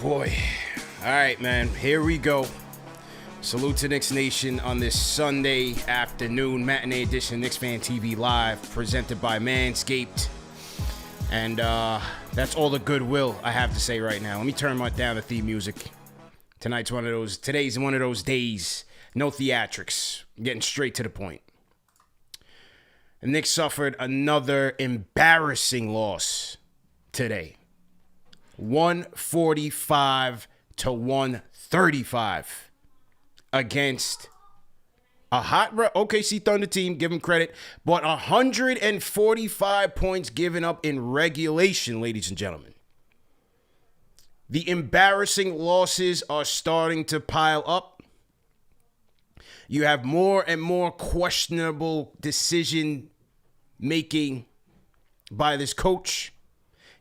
boy. All right, man. Here we go. Salute to Knicks Nation on this Sunday afternoon matinee edition of KnicksFanTV Live, presented by Manscaped. And that's all the goodwill I have to say right now. Let me turn down the theme music. Today's one of those days. No theatrics. I'm getting straight to the point. The Knicks suffered another embarrassing loss today. 145 to 135 against a hot OKC Thunder team, give them credit, but 145 points given up in regulation, ladies and gentlemen. The embarrassing losses are starting to pile up. You have more and more questionable decision making by this coach.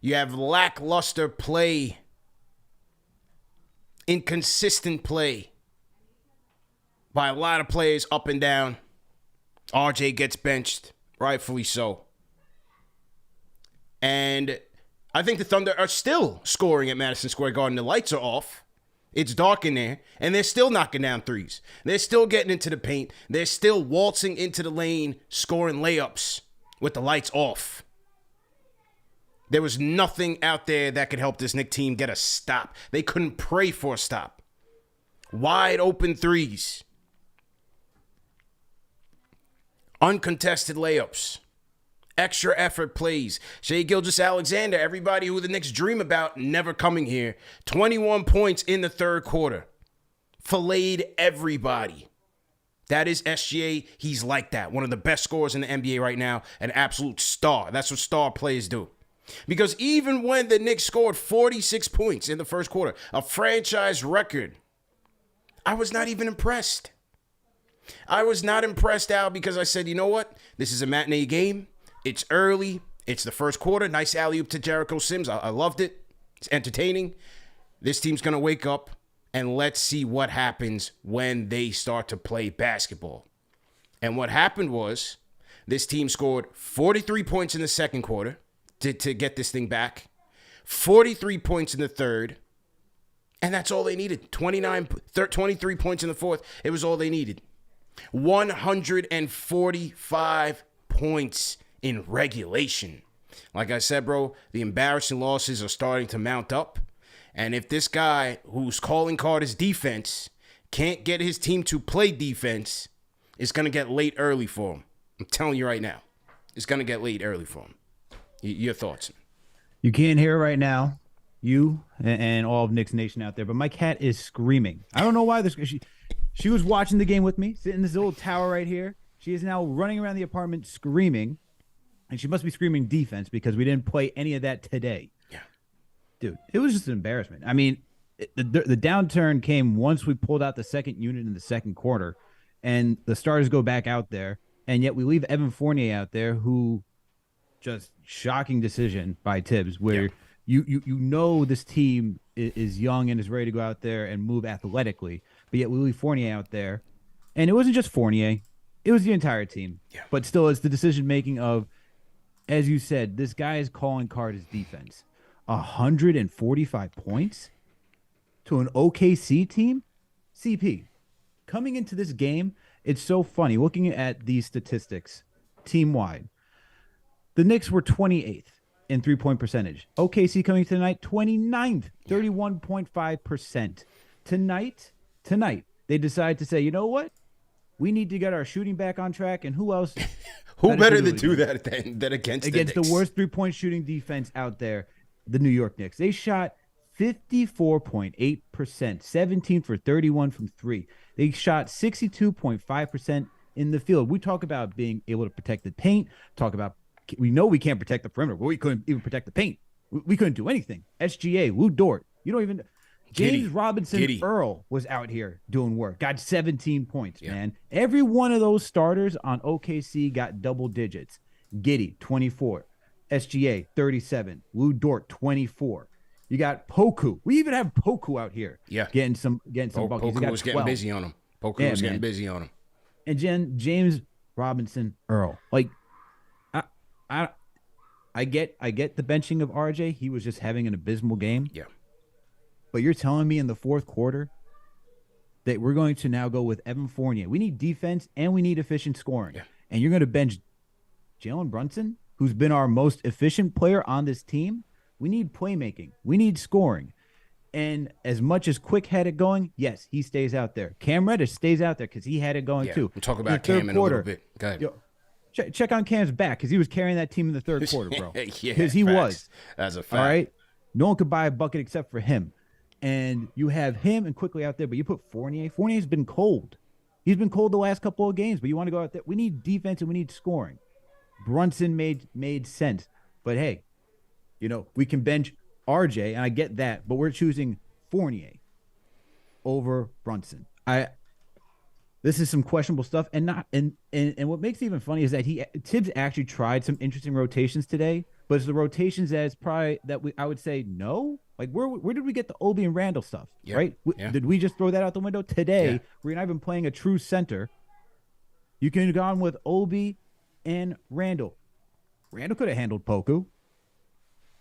You have lackluster play, inconsistent play by a lot of players up and down. RJ gets benched, rightfully so. And I think the Thunder are still scoring at Madison Square Garden. The lights are off. It's dark in there, and they're still knocking down threes. They're still getting into the paint. They're still waltzing into the lane, scoring layups with the lights off. There was nothing out there that could help this Knicks team get a stop. They couldn't pray for a stop. Wide open threes. Uncontested layups. Extra effort plays. Shai Gilgeous-Alexander, everybody who the Knicks dream about, never coming here. 21 points in the third quarter. Filleted everybody. That is SGA. He's like that. One of the best scorers in the NBA right now. An absolute star. That's what star players do. Because even when the Knicks scored 46 points in the first quarter, a franchise record, I was not even impressed. I was not impressed, Al, because I said, you know what? This is a matinee game. It's early. It's the first quarter. Nice alley-oop to Jericho Sims. I loved it. It's entertaining. This team's going to wake up, and let's see what happens when they start to play basketball. And what happened was this team scored 43 points in the second quarter to get this thing back, 43 points in the third, and that's all they needed. 23 points in the fourth. It was all they needed. 145 points in regulation. Like I said, bro, the embarrassing losses are starting to mount up. And if this guy whose calling card is defense can't get his team to play defense, it's going to get late early for him. I'm telling you right now. It's going to get late early for him. Your thoughts? You can't hear it right now, you and all of Knicks Nation out there, but my cat is screaming. I don't know why. She was watching the game with me, sitting in this little tower right here. She is now running around the apartment screaming, and she must be screaming defense because we didn't play any of that today. Yeah. Dude, it was just an embarrassment. I mean, the downturn came once we pulled out the second unit in the second quarter, and the starters go back out there, and yet we leave Evan Fournier out there who just shocking decision by Tibbs where you know this team is young and is ready to go out there and move athletically, but yet we leave Fournier out there. And it wasn't just Fournier. It was the entire team. Yeah. But still, it's the decision-making of, as you said, this guy's calling card is defense. 145 points to an OKC team? CP, coming into this game, it's so funny. Looking at these statistics, team-wide, the Knicks were 28th in three-point percentage. OKC coming tonight, 29th, 31.5%. Tonight, they decide to say, you know what? We need to get our shooting back on track, and who else? Who better to do that than against the worst three-point shooting defense out there, the New York Knicks. They shot 54.8%, 17 for 31 from three. They shot 62.5% in the field. We talk about being able to protect the paint, we know we can't protect the perimeter, but we couldn't even protect the paint. We couldn't do anything. SGA, Lou Dort, you don't even... James Robinson Earl was out here doing work. Got 17 points, man. Every one of those starters on OKC got double digits. Giddey, 24. SGA, 37. Lou Dort, 24. You got Poku. We even have Poku out here. Yeah. Getting some buckets. Poku was getting busy on him. Poku was getting busy on him. And James Robinson Earl. Like, I get the benching of RJ. He was just having an abysmal game. Yeah. But you're telling me in the fourth quarter that we're going to now go with Evan Fournier. We need defense and we need efficient scoring. Yeah. And you're going to bench Jalen Brunson, who's been our most efficient player on this team. We need playmaking. We need scoring. And as much as Quick had it going, yes, he stays out there. Cam Reddish stays out there because he had it going too. We'll talk about Cam in a little bit. Go ahead. Check on Cam's back because he was carrying that team in the third quarter, bro. Yeah, because he was. That's a fact. All right? No one could buy a bucket except for him. And you have him and Quickly out there, but you put Fournier. Fournier's been cold. He's been cold the last couple of games, but you want to go out there. We need defense and we need scoring. Brunson made sense. But hey, we can bench RJ, and I get that, but we're choosing Fournier over Brunson. This is some questionable stuff, and what makes it even funny is that Tibbs actually tried some interesting rotations today, but it's the rotations I would say no. Like where did we get the Obi and Randall stuff? Yep. Right? Did we just throw that out the window today? Yeah. We're not even playing a true center. You could have gone with Obi and Randall. Randall could have handled Poku.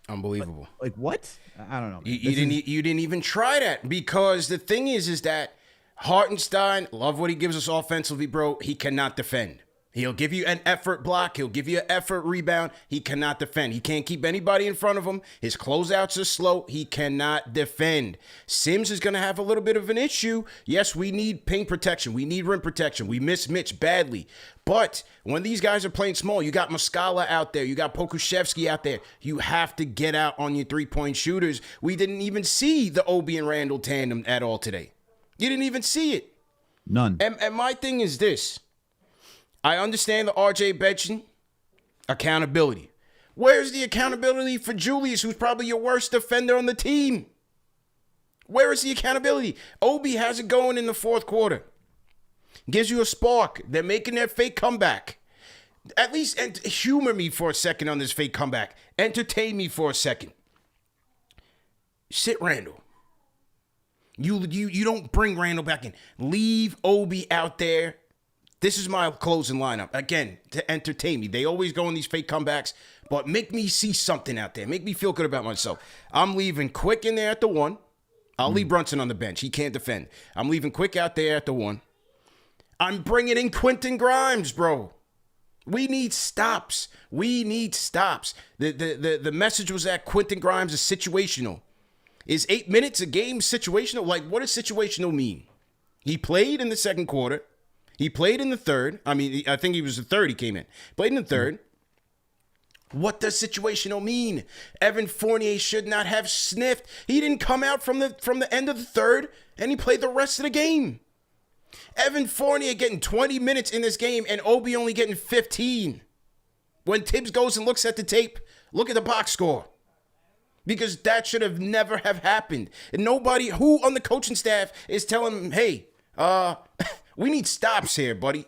Unbelievable. Like what? I don't know. You didn't even try that, because the thing is that Hartenstein, love what he gives us offensively, bro. He cannot defend. He'll give you an effort block. He'll give you an effort rebound. He cannot defend. He can't keep anybody in front of him. His closeouts are slow. He cannot defend. Sims is going to have a little bit of an issue. Yes, we need paint protection. We need rim protection. We miss Mitch badly. But when these guys are playing small, you got Muscala out there. You got Pokuševski out there. You have to get out on your three-point shooters. We didn't even see the Obi and Randall tandem at all today. You didn't even see it. None. And my thing is this. I understand the RJ benching. Accountability. Where's the accountability for Julius, who's probably your worst defender on the team? Where is the accountability? Obi has it going in the fourth quarter. Gives you a spark. They're making their fake comeback. At least humor me for a second on this fake comeback. Entertain me for a second. Sit Randall. You don't bring Randall back in. Leave Obi out there. This is my closing lineup. Again, to entertain me. They always go in these fake comebacks, but make me see something out there. Make me feel good about myself. I'm leaving Quick in there at the 1. I'll leave Brunson on the bench. He can't defend. I'm leaving Quick out there at the 1. I'm bringing in Quentin Grimes, bro. We need stops. We need stops. The message was that Quentin Grimes is situational. Is 8 minutes a game situational? Like, what does situational mean? He played in the second quarter. He played in the third. I mean, I think he was the third he came in. Played in the third. What does situational mean? Evan Fournier should not have sniffed. He didn't come out from the end of the third, and he played the rest of the game. Evan Fournier getting 20 minutes in this game, and Obi only getting 15. When Tibbs goes and looks at the tape, look at the box score. Because that should have never have happened. And nobody who on the coaching staff is telling him, hey, we need stops here, buddy.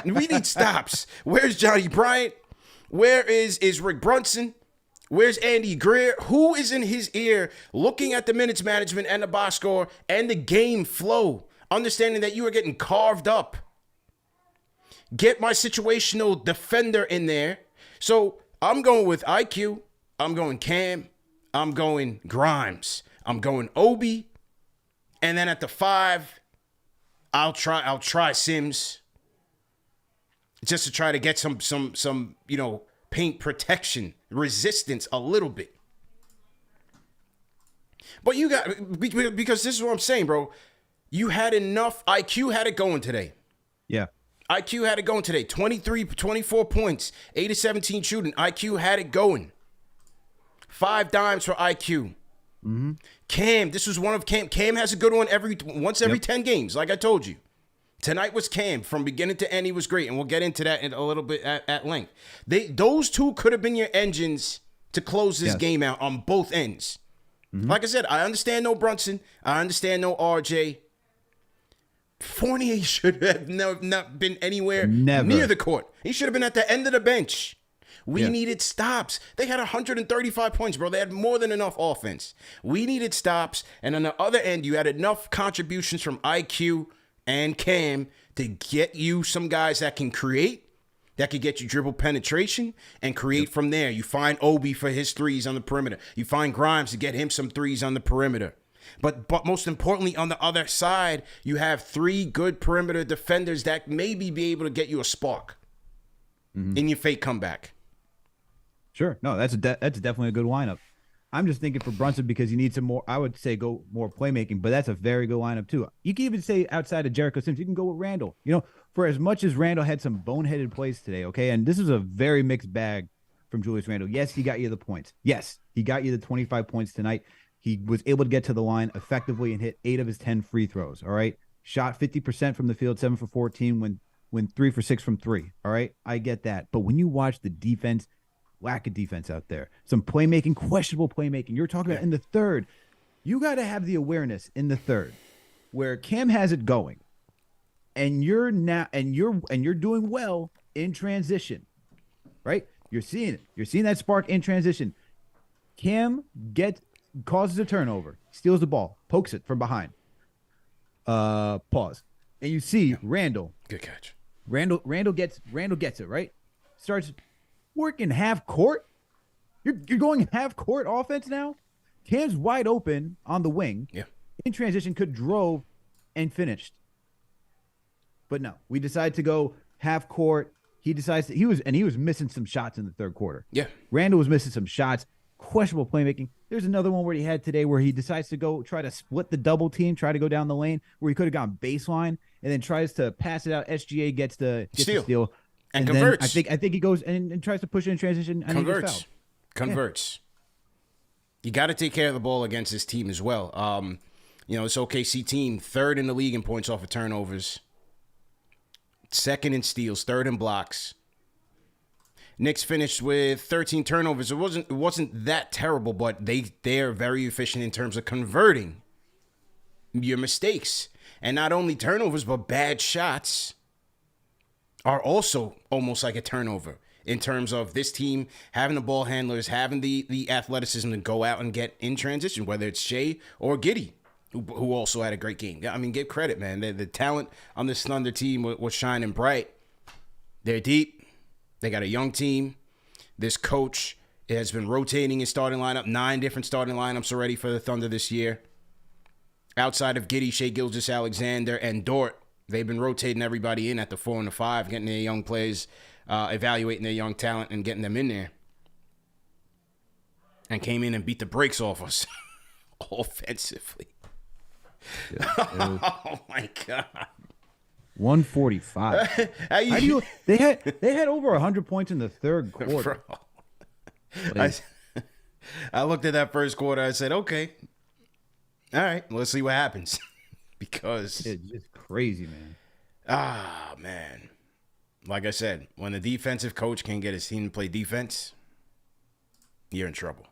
We need stops. Where's Johnny Bryant? Where is Rick Brunson? Where's Andy Greer? Who is in his ear looking at the minutes management and the box score and the game flow, understanding that you are getting carved up? Get my situational defender in there. So I'm going with IQ. I'm going Cam. I'm going Grimes. I'm going Obi. And then at the 5, I'll try Sims, just to try to get some paint protection, resistance a little bit. But you got, because this is what I'm saying, bro. You had enough. IQ had it going today. Yeah. IQ had it going today. 24 points, 8 of 17 shooting. IQ had it going. 5 dimes for IQ. Mm-hmm. Cam, this was one of Cam. Cam has a good one once every 10 games, like I told you. Tonight was Cam. From beginning to end, he was great, and we'll get into that in a little bit at length. Those two could have been your engines to close this game out on both ends. Mm-hmm. Like I said, I understand no Brunson. I understand no RJ. Fournier should have not been anywhere near the court. He should have been at the end of the bench. We needed stops. They had 135 points, bro. They had more than enough offense. We needed stops. And on the other end, you had enough contributions from IQ and Cam to get you some guys that can create, that could get you dribble penetration and create from there. You find Obi for his threes on the perimeter. You find Grimes to get him some threes on the perimeter. But most importantly, on the other side, you have 3 good perimeter defenders that maybe be able to get you a spark in your fake comeback. Sure. No, that's definitely a good lineup. I'm just thinking for Brunson because you need some more, I would say go more playmaking, but that's a very good lineup too. You can even say outside of Jericho Sims, you can go with Randall. You know, for as much as Randall had some boneheaded plays today, okay, and this is a very mixed bag from Julius Randle. Yes, he got you the points. Yes, he got you the 25 points tonight. He was able to get to the line effectively and hit 8 of his 10 free throws, all right? Shot 50% from the field, 7 for 14, when 3 for 6 from 3, all right? I get that. But when you watch the defense, lack of defense out there, some playmaking, questionable playmaking. You're talking about in the third. You got to have the awareness in the third where Cam has it going, and you're doing well in transition, right? You're seeing it. You're seeing that spark in transition. Cam causes a turnover, steals the ball, pokes it from behind. Pause. And you see Randall. Good catch. Randall gets it, right? Starts working half court. You're going half court offense now. Cam's wide open on the wing. Yeah. In transition, could drove and finished. But no, we decided to go half court. He was missing some shots in the third quarter. Yeah. Randall was missing some shots. Questionable playmaking. There's another one where he had today where he decides to go try to split the double team, try to go down the lane where he could have gone baseline and then tries to pass it out. SGA gets the steal and converts. I think he goes and tries to push it in transition and converts. Yeah. You got to take care of the ball against this team as well. This OKC team, 3rd in the league in points off of turnovers, 2nd in steals, 3rd in blocks. Knicks finished with 13 turnovers. It wasn't that terrible, but they're very efficient in terms of converting your mistakes. And not only turnovers, but bad shots are also almost like a turnover in terms of this team having the ball handlers, having the athleticism to go out and get in transition, whether it's Shea or Giddey, who also had a great game. I mean, give credit, man. The talent on this Thunder team was shining bright. They're deep. They got a young team. This coach has been rotating his starting lineup, 9 different starting lineups already for the Thunder this year. Outside of Giddey, Shea Gilgeous-Alexander, and Dort, they've been rotating everybody in at the 4 and the 5, getting their young players, evaluating their young talent and getting them in there. And came in and beat the brakes off us offensively. Yeah, oh, my God. 145. They had over 100 points in the third quarter. I looked at that first quarter. I said, okay, all right, let's see what happens. Because it's just crazy, man. Man. Like I said, when the defensive coach can't get his team to play defense, you're in trouble.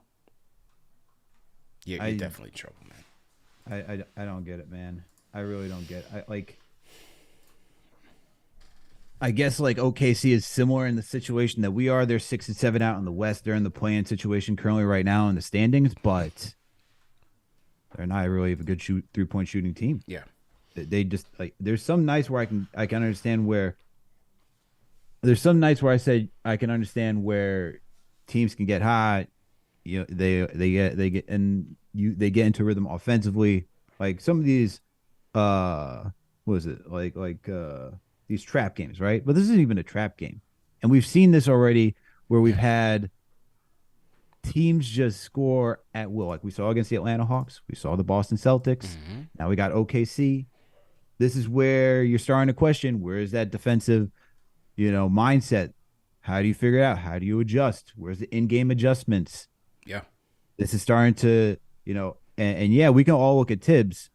You're definitely in trouble, man. I don't get it, man. I really don't get it. I guess OKC is similar in the situation that we are. They're 6 and 7 out in the West. They're in the play-in situation currently right now in the standings, but they're not really a good 3-point shooting team. Yeah, they just there's some nights where I can understand where. There's some nights where I said I can understand where teams can get hot. You know, they get into rhythm offensively. Like some of these, what is it these trap games, right? But this isn't even a trap game. And we've seen this already where we've had teams just score at will. Like we saw against the Atlanta Hawks. We saw the Boston Celtics. Mm-hmm. Now we got OKC. This is where you're starting to question, where is that defensive, mindset? How do you figure it out? How do you adjust? Where's the in-game adjustments? Yeah. This is starting to, and yeah, we can all look at Tibbs.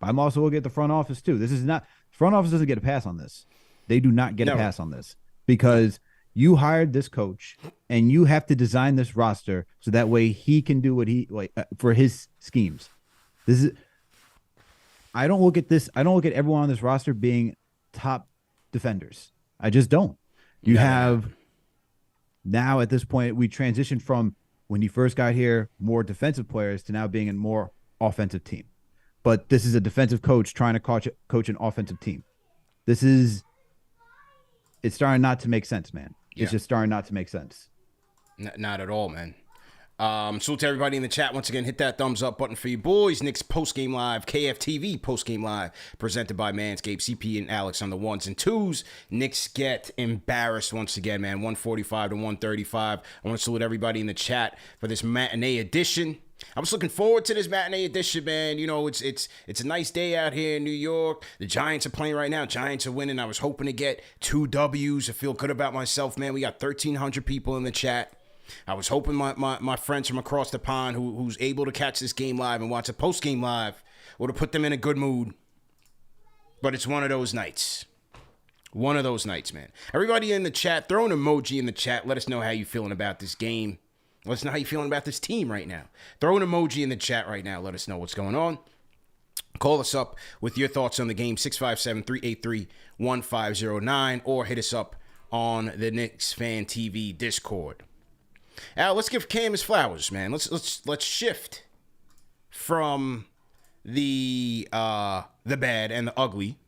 But I'm also looking at the front office too. This is not, front office doesn't get a pass on this. They do not get a pass on this because you hired this coach and you have to design this roster so that way he can do what he for his schemes. I don't look at everyone on this roster being top defenders. I just don't. You have now at this point, we transitioned from when you first got here, more defensive players to now being a more offensive team. But this is a defensive coach trying to coach an offensive team. This is it's starting not to make sense, man. Yeah. It's just starting not to make sense. Not at all, man. Salute to everybody in the chat. Once again, hit that thumbs up button for you boys. Knicks postgame live, KFTV postgame live, presented by Manscaped, CP and Alex on the ones and twos. Knicks get embarrassed once again, man. 145 to 135. I want to salute everybody in the chat for this matinee edition. I was looking forward to this matinee edition, man. You know, it's a nice day out here in New York. The Giants are playing right now. Giants are winning. I was hoping to get 2 W's. I feel good about myself, man. We got 1,300 people in the chat. I was hoping my friends from across the pond who's able to catch this game live and watch a post-game live would have put them in a good mood. But it's one of those nights. One of those nights, man. Everybody in the chat, throw an emoji in the chat. Let us know how you're feeling about this game. Let us know how you're feeling about this team right now. Throw an emoji in the chat right now. Let us know what's going on. Call us up with your thoughts on the game, 657-383-1509, or hit us up on the Knicks Fan TV Discord. Al, let's give Cam his flowers, man. Let's shift from the bad and the ugly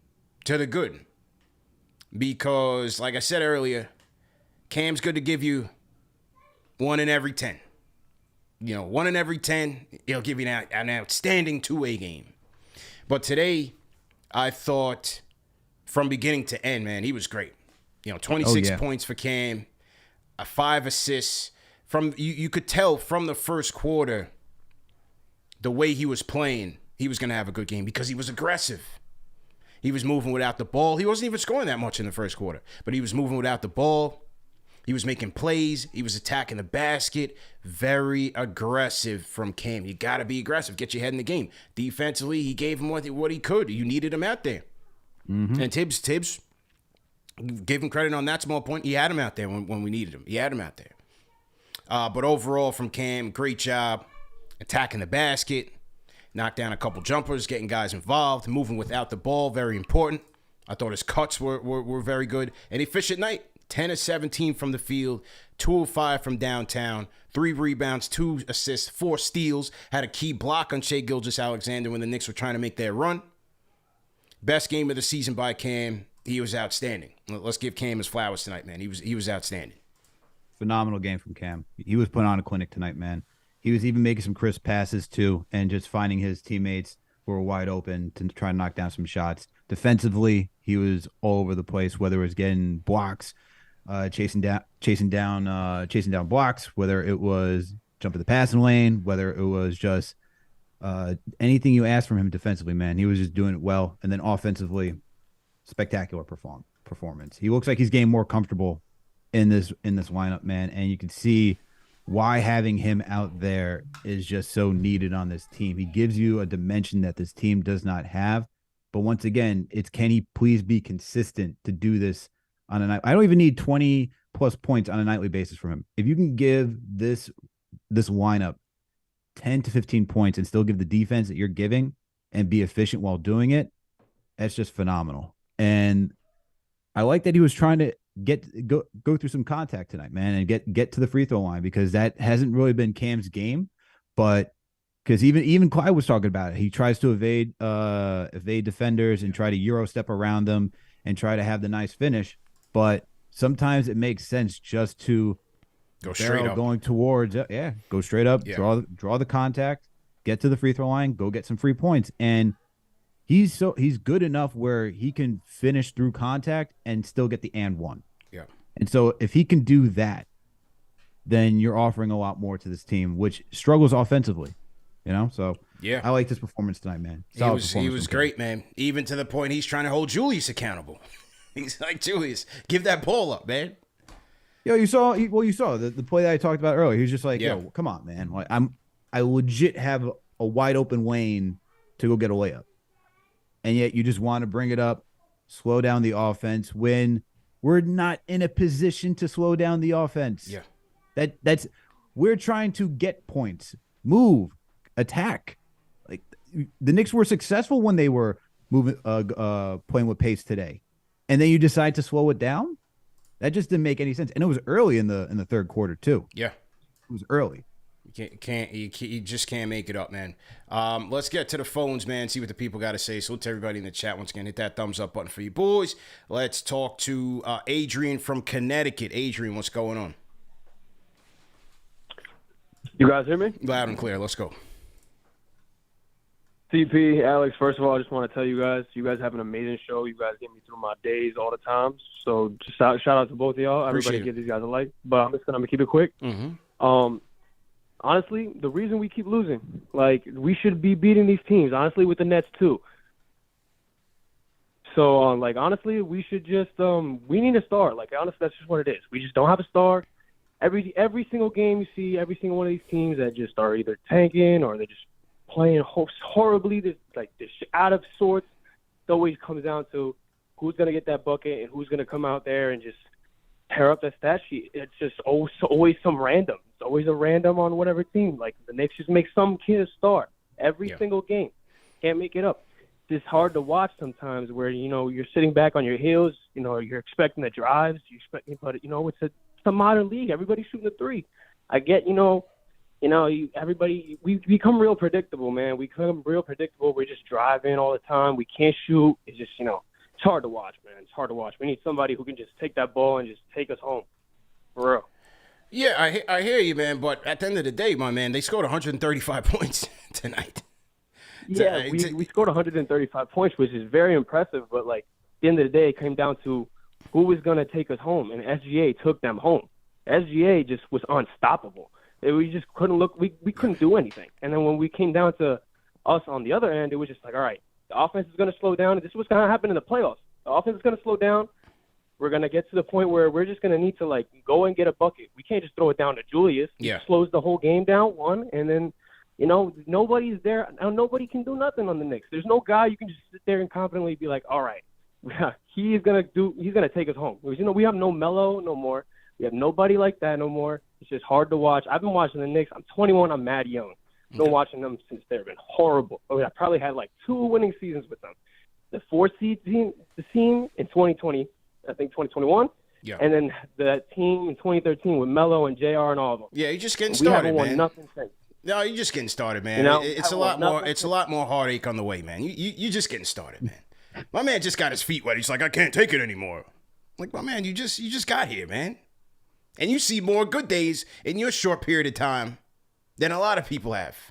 to the good. Because, like I said earlier, Cam's good to give you 1 in every 10. You know, 1 in every 10, he'll give you an outstanding two-way game. But today, I thought from beginning to end, man, he was great. You know, 26 points for Cam, 5 assists. From you could tell from the first quarter, the way he was playing, he was going to have a good game because he was aggressive. He was moving without the ball. He wasn't even scoring that much in the first quarter, but he was moving without the ball. He was making plays. He was attacking the basket. Very aggressive from Cam. You got to be aggressive. Get your head in the game. Defensively, he gave him what he could. You needed him out there. Mm-hmm. And Tibbs, give him credit on that small point. He had him out there when we needed him. He had him out there. But overall from Cam, great job attacking the basket, knocked down a couple jumpers, getting guys involved, moving without the ball, very important. I thought his cuts were very good. An efficient night, 10 of 17 from the field, 2 of 5 from downtown, 3 rebounds, 2 assists, 4 steals, had a key block on Shai Gilgeous-Alexander when the Knicks were trying to make their run. Best game of the season by Cam. He was outstanding. Let's give Cam his flowers tonight, man. He was outstanding. Phenomenal game from Cam. He was putting on a clinic tonight, man. He was even making some crisp passes too, and just finding his teammates who were wide open to try and knock down some shots. Defensively, he was all over the place, whether it was getting blocks, chasing down blocks, whether it was jumping the passing lane, whether it was just anything you asked from him defensively, man. He was just doing it well. And then offensively, spectacular performance. He looks like he's getting more comfortable in this lineup, man, and you can see why having him out there is just so needed on this team. He gives you a dimension that this team does not have. But once again, it's can he please be consistent to do this on a night? I don't even need 20 plus points on a nightly basis from him. If you can give this lineup 10 to 15 points and still give the defense that you're giving and be efficient while doing it, that's just phenomenal. And I like that he was trying to go through some contact tonight, man, and get to the free throw line, because that hasn't really been Cam's game. But because even Clyde was talking about it, he tries to evade defenders and try to Euro step around them and try to have the nice finish. But sometimes it makes sense just to go straight up, going towards go straight up, draw the contact, get to the free throw line, go get some free points. And he's good enough where he can finish through contact and still get the and one. Yeah. And so if he can do that, then you're offering a lot more to this team, which struggles offensively. You know, so yeah, I like this performance tonight, man. He was great, man. Even to the point he's trying to hold Julius accountable. He's like, Julius, give that ball up, man. Yo, you saw the play that I talked about earlier. He was just like, yo, come on, man. Like I legit have a wide open lane to go get a layup. And yet you just want to bring it up, slow down the offense when we're not in a position to slow down the offense. Yeah. That's we're trying to get points, move, attack. Like the Knicks were successful when they were moving playing with pace today. And then you decide to slow it down? That just didn't make any sense. And it was early in the third quarter too. Yeah. It was early. You just can't make it up, man. Let's get to the phones, man. See what the people got to say. So to everybody in the chat, once again, hit that thumbs up button for you boys. Let's talk to Adrian from Connecticut. Adrian, what's going on? You guys hear me? Loud and clear. Let's go. CP, Alex, first of all, I just want to tell you guys have an amazing show. You guys get me through my days all the time. So just shout out to both of y'all. Everybody give these guys a like. But I'm going to keep it quick. Mm-hmm. Honestly, the reason we keep losing, like, we should be beating these teams, honestly, with the Nets too. So, like, honestly, we should just we need a star. Like, honestly, that's just what it is. We just don't have a star. Every single game you see, every single one of these teams that just are either tanking or they're just playing horribly, they're out of sorts. It always comes down to who's going to get that bucket and who's going to come out there and just tear up that stat sheet. It's just always some random. It's always a random on whatever team. Like, the Knicks just make some kid a star every single game. Can't make it up. It's just hard to watch sometimes where, you're sitting back on your heels, you're expecting the drives, but, it's a modern league. Everybody's shooting a three. I get, everybody, we become real predictable, man. We become real predictable. We're just driving all the time. We can't shoot. It's just, it's hard to watch, man. It's hard to watch. We need somebody who can just take that ball and just take us home. For real. Yeah, I hear you, man. But at the end of the day, my man, they scored 135 points tonight. Yeah, we scored 135 points, which is very impressive. But, like, at the end of the day, it came down to who was going to take us home, and SGA took them home. SGA just was unstoppable. We just couldn't look. We couldn't do anything. And then when we came down to us on the other end, it was just like, all right, the offense is going to slow down. This is what's going to happen in the playoffs. The offense is going to slow down. We're going to get to the point where we're just going to need to, like, go and get a bucket. We can't just throw it down to Julius. Yeah. He slows the whole game down, one, and then, nobody's there. Now nobody can do nothing on the Knicks. There's no guy you can just sit there and confidently be like, all right, he's going to take us home. We have no Melo no more. We have nobody like that no more. It's just hard to watch. I've been watching the Knicks. I'm 21. I'm mad young. I've been watching them since they've been horrible. I probably had like 2 winning seasons with them. The 4-seed team, in 2020, I think 2021. Yeah. And then the team in 2013 with Melo and JR and all of them. Yeah, you're just getting We started, haven't won man. nothing since. No, you're just getting started, man. It's a lot more. It's a lot more heartache on the way, man. You're just getting started, man. My man just got his feet wet. He's like, I can't take it anymore. Like, my man, you just got here, man. And you see more good days in your short period of time than a lot of people have.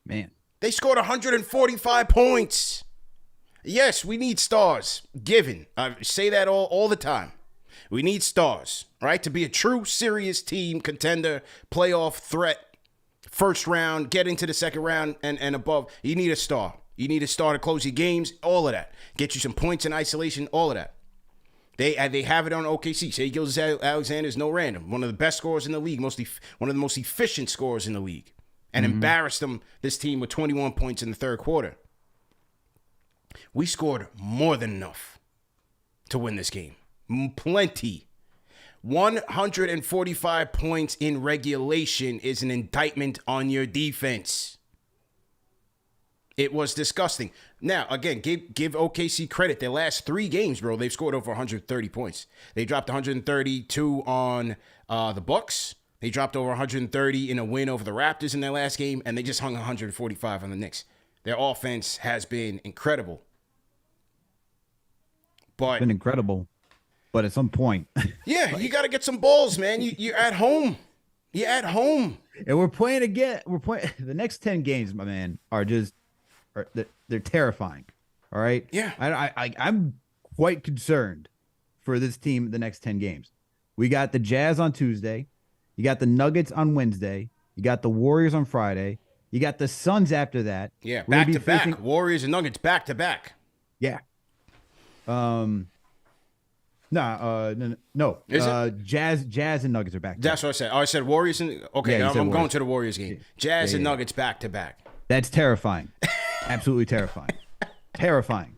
Man. They scored 145 points. Yes, we need stars. Given. I say that all the time. We need stars, right? To be a true, serious team, contender, playoff threat, first round, get into the second round and above. You need a star. You need a star to close your games, all of that. Get you some points in isolation, all of that. They have it on OKC. Shai Gilgeous-Alexander is no random. One of the best scorers in the league, one of the most efficient scorers in the league. And embarrassed this team with 21 points in the third quarter. We scored more than enough to win this game. Plenty. 145 points in regulation is an indictment on your defense. It was disgusting. Now, again, give OKC credit. Their last 3 games, bro, they've scored over 130 points. They dropped 132 on the Bucks. They dropped over 130 in a win over the Raptors in their last game, and they just hung 145 on the Knicks. Their offense has been incredible. It's been incredible. But at some point. Yeah, you got to get some balls, man. You're at home. You're at home. And we're playing again. The next 10 games, my man, they're terrifying. All right? Yeah. I'm quite concerned for this team the next 10 games. We got the Jazz on Tuesday. You got the Nuggets on Wednesday. You got the Warriors on Friday. You got the Suns after that. Yeah, back to back. Warriors and Nuggets back to back. Yeah. No. Is it? Jazz and Nuggets are back. That's what I said. Oh, I said Warriors and okay. Yeah, I'm going to the Warriors game. Jazz and Nuggets back to back. That's terrifying. Absolutely terrifying. Terrifying.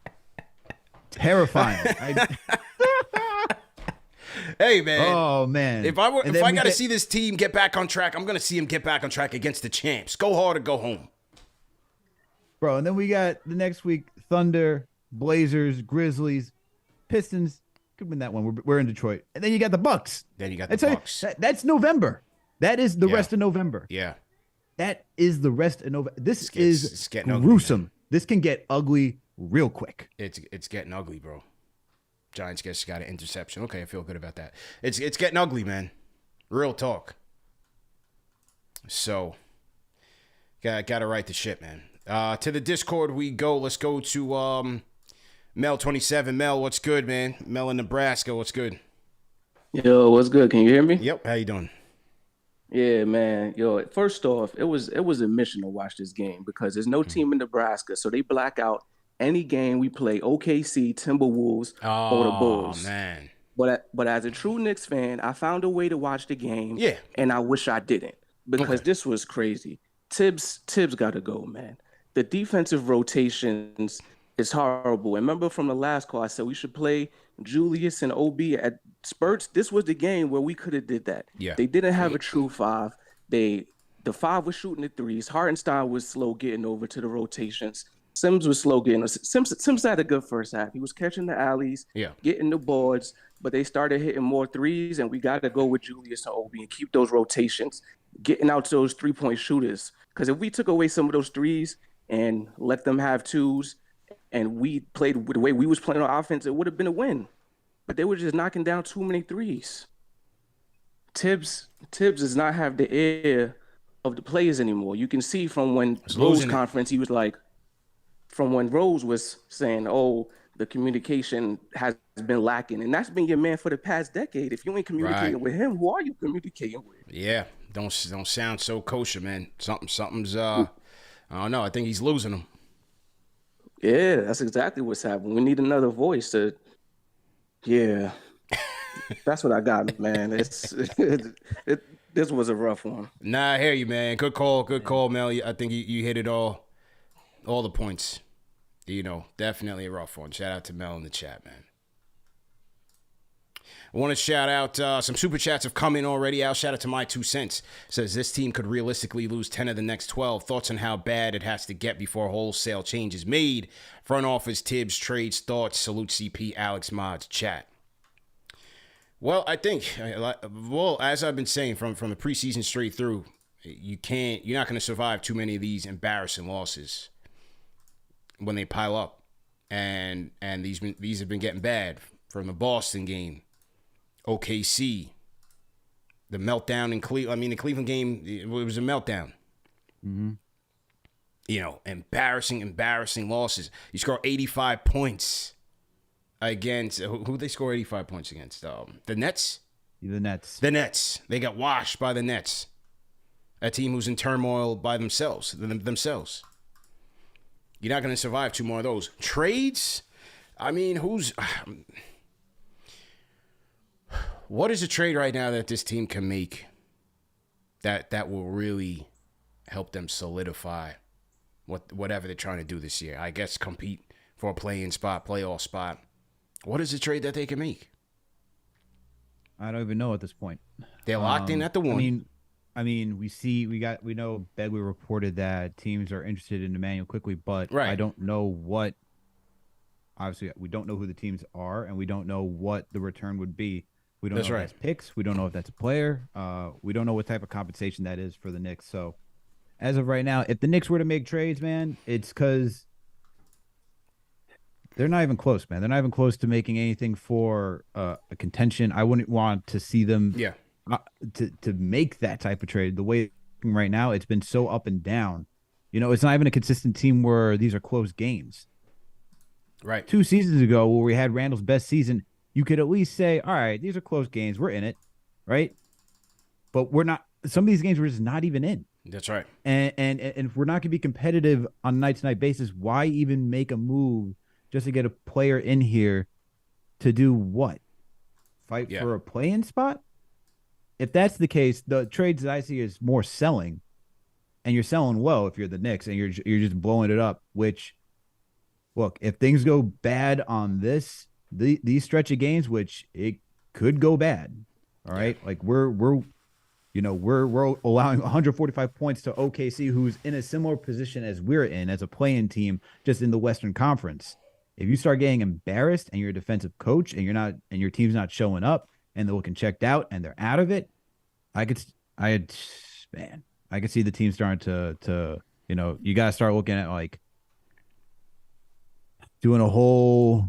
Hey, man. Oh, man. If I got to see this team get back on track, I'm going to see them get back on track against the champs. Go hard or go home. Bro, and then we got the next week, Thunder, Blazers, Grizzlies, Pistons. Could win that one. We're in Detroit. And then you got the Bucks. Then you got the Bucks. That's November. That is the Yeah. rest of November. Yeah. That is the rest of November. This It's is getting ugly, gruesome. man. This can get ugly real quick. It's getting ugly, bro. Giants just got an interception. Okay, I feel good about that. It's getting ugly, man. Real talk. So, gotta write the shit, man. To the Discord we go. Let's go to Mel27. Mel, what's good, man? Mel in Nebraska, what's good? Yo, what's good? Can you hear me? Yep, how you doing? Yeah, man. Yo, first off, it was a mission to watch this game because there's no team in Nebraska, so they black out any game we play, OKC, Timberwolves, or the Bulls. Oh, man. But as a true Knicks fan, I found a way to watch the game. Yeah. And I wish I didn't because Okay. this was crazy. Tibbs got to go, man. The defensive rotations is horrible. And remember from the last call, I said we should play Julius and OB at spurts. This was the game where we could have did that. Yeah. They didn't have a true five. The five was shooting the threes. Hartenstein was slow getting over to the rotations. Sims was slow getting. Sims had a good first half. He was catching the alleys, Yeah. getting the boards, but they started hitting more threes, and we got to go with Julius and Obi and keep those rotations, getting out to those three-point shooters. Because if we took away some of those threes and let them have twos, and we played the way we was playing on offense, it would have been a win. But they were just knocking down too many threes. Tibbs does not have the ear of the players anymore. You can see from when Rose conference, he was like, from when Rose was saying, "Oh, the communication has been lacking," and that's been your man for the past decade. If you ain't communicating with him, who are you communicating with? Yeah, don't sound so kosher, man. Something's I don't know. I think he's losing them. Yeah, that's exactly what's happening. We need another voice to. Yeah, that's what I got, man. This was a rough one. Nah, I hear you, man. Good call, Mel. I think you hit it all the points. You know, definitely a rough one. Shout out to Mel in the chat, man. I want to shout out some super chats have come in already. I'll shout out to my 2 cents. Says this team could realistically lose 10 of the next 12. Thoughts on how bad it has to get before wholesale change is made. Front office, Tibbs, trades, thoughts. Salute CP, Alex Mods, chat. Well, I think, as I've been saying from the preseason straight through, you're not going to survive too many of these embarrassing losses when they pile up. And these have been getting bad from the Boston game. OKC, the meltdown in Cleveland. I mean, the Cleveland game, it was a meltdown. Mm-hmm. You know, embarrassing losses. You score 85 points against, who they score 85 points against? The Nets? The Nets. The Nets. They got washed by the Nets. A team who's in turmoil by themselves. You're not going to survive 2 more of those. Trades? I mean, what is a trade right now that this team can make that will really help them solidify whatever they're trying to do this year? I guess compete for a play-in spot, playoff spot. What is a trade that they can make? I don't even know at this point. They're locked in at the one. I mean, we know Begley reported that teams are interested in Emmanuel quickly, but right. I don't know what. Obviously, we don't know who the teams are, and we don't know what the return would be. We don't know if that's picks. We don't know if that's a player. We don't know what type of compensation that is for the Knicks. So, as of right now, if the Knicks were to make trades, man, it's because they're not even close, man. They're not even close to making anything for a contention. I wouldn't want to see them to make that type of trade. The way right now, it's been so up and down. You know, it's not even a consistent team where these are close games. Right. 2 seasons ago, where we had Randall's best season, you could at least say, all right, these are close games. We're in it, right? But we're not. Some of these games we're just not even in. That's right. And if we're not going to be competitive on a night-to-night basis, why even make a move just to get a player in here to do what? Fight for a play-in spot? If that's the case, the trades that I see is more selling, and you're selling well if you're the Knicks, and you're just blowing it up. Which, look, if things go bad on these stretch of games, which it could go bad, all right. Like we're allowing 145 points to OKC, who's in a similar position as we're in as a play-in team, just in the Western Conference. If you start getting embarrassed and you're a defensive coach and your team's not showing up and they're looking checked out and they're out of it, I Man, I could see the team starting to you got to start looking at like doing a whole.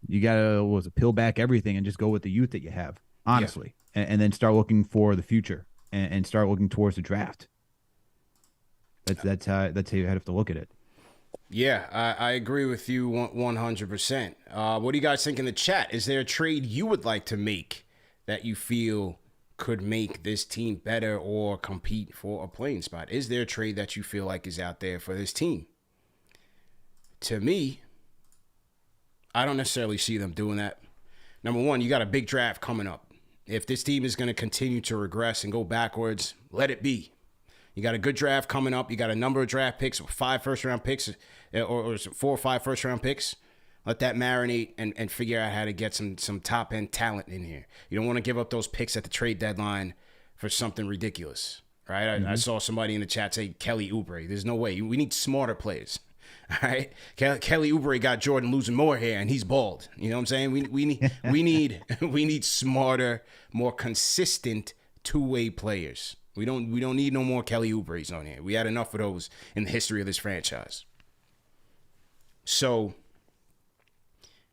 You got to peel back everything and just go with the youth that you have, honestly, and then start looking for the future and start looking towards the draft. That's how you have to look at it. Yeah, I agree with you 100%. What do you guys think in the chat? Is there a trade you would like to make that you feel could make this team better or compete for a playing spot? Is there a trade that you feel like is out there for this team? To me, I don't necessarily see them doing that. Number one, you got a big draft coming up. If this team is going to continue to regress and go backwards, let it be. You got a good draft coming up. You got a number of draft picks, 5 first-round picks, or 4 or 5 first-round picks. Let that marinate and figure out how to get some top-end talent in here. You don't want to give up those picks at the trade deadline for something ridiculous, right? I saw somebody in the chat say Kelly Oubre. There's no way. We need smarter players. All right, Kelly Oubre got Jordan losing more hair, and he's bald. You know what I'm saying? We need smarter, more consistent two-way players. We don't need no more Kelly Oubres on here. We had enough of those in the history of this franchise. So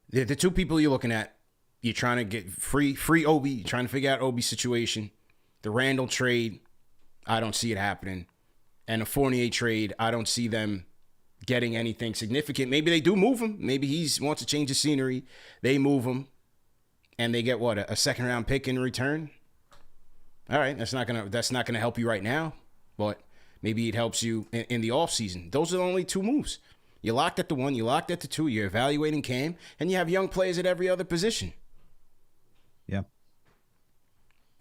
the two people you're looking at, you're trying to get free Obi. You're trying to figure out Obi's situation. The Randall trade, I don't see it happening, and the Fournier trade, I don't see them getting anything significant. Maybe they do move him. Maybe he wants to change the scenery. They move him, and they get what, a second-round pick in return. All right, that's not gonna help you right now, but maybe it helps you in the offseason. Those are the only 2 moves. You're locked at the 1, you're locked at the 2, you're evaluating Cam, and you have young players at every other position. Yeah.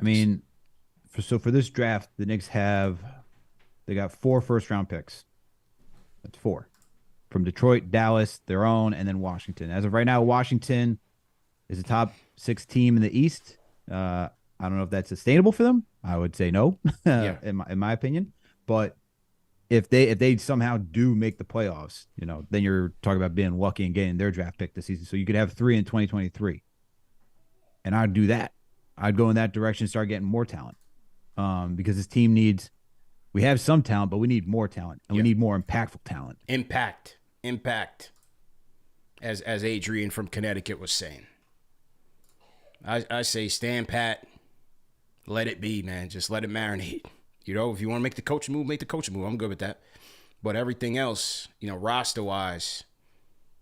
I mean, for this draft, the Knicks they got 4 first-round picks. That's 4. From Detroit, Dallas, their own, and then Washington. As of right now, Washington is a top 6 team in the East. I don't know if that's sustainable for them. I would say no, in my opinion. But if they somehow do make the playoffs, then you're talking about being lucky and getting their draft pick this season. So you could have 3 in 2023. And I'd do that. I'd go in that direction, start getting more talent. Because this team we have some talent, but we need more talent, and we need more impactful talent. Impact. As Adrian from Connecticut was saying. I say stand pat. Let it be, man. Just let it marinate. If you want to make the coach move, make the coach move. I'm good with that. But everything else, roster-wise,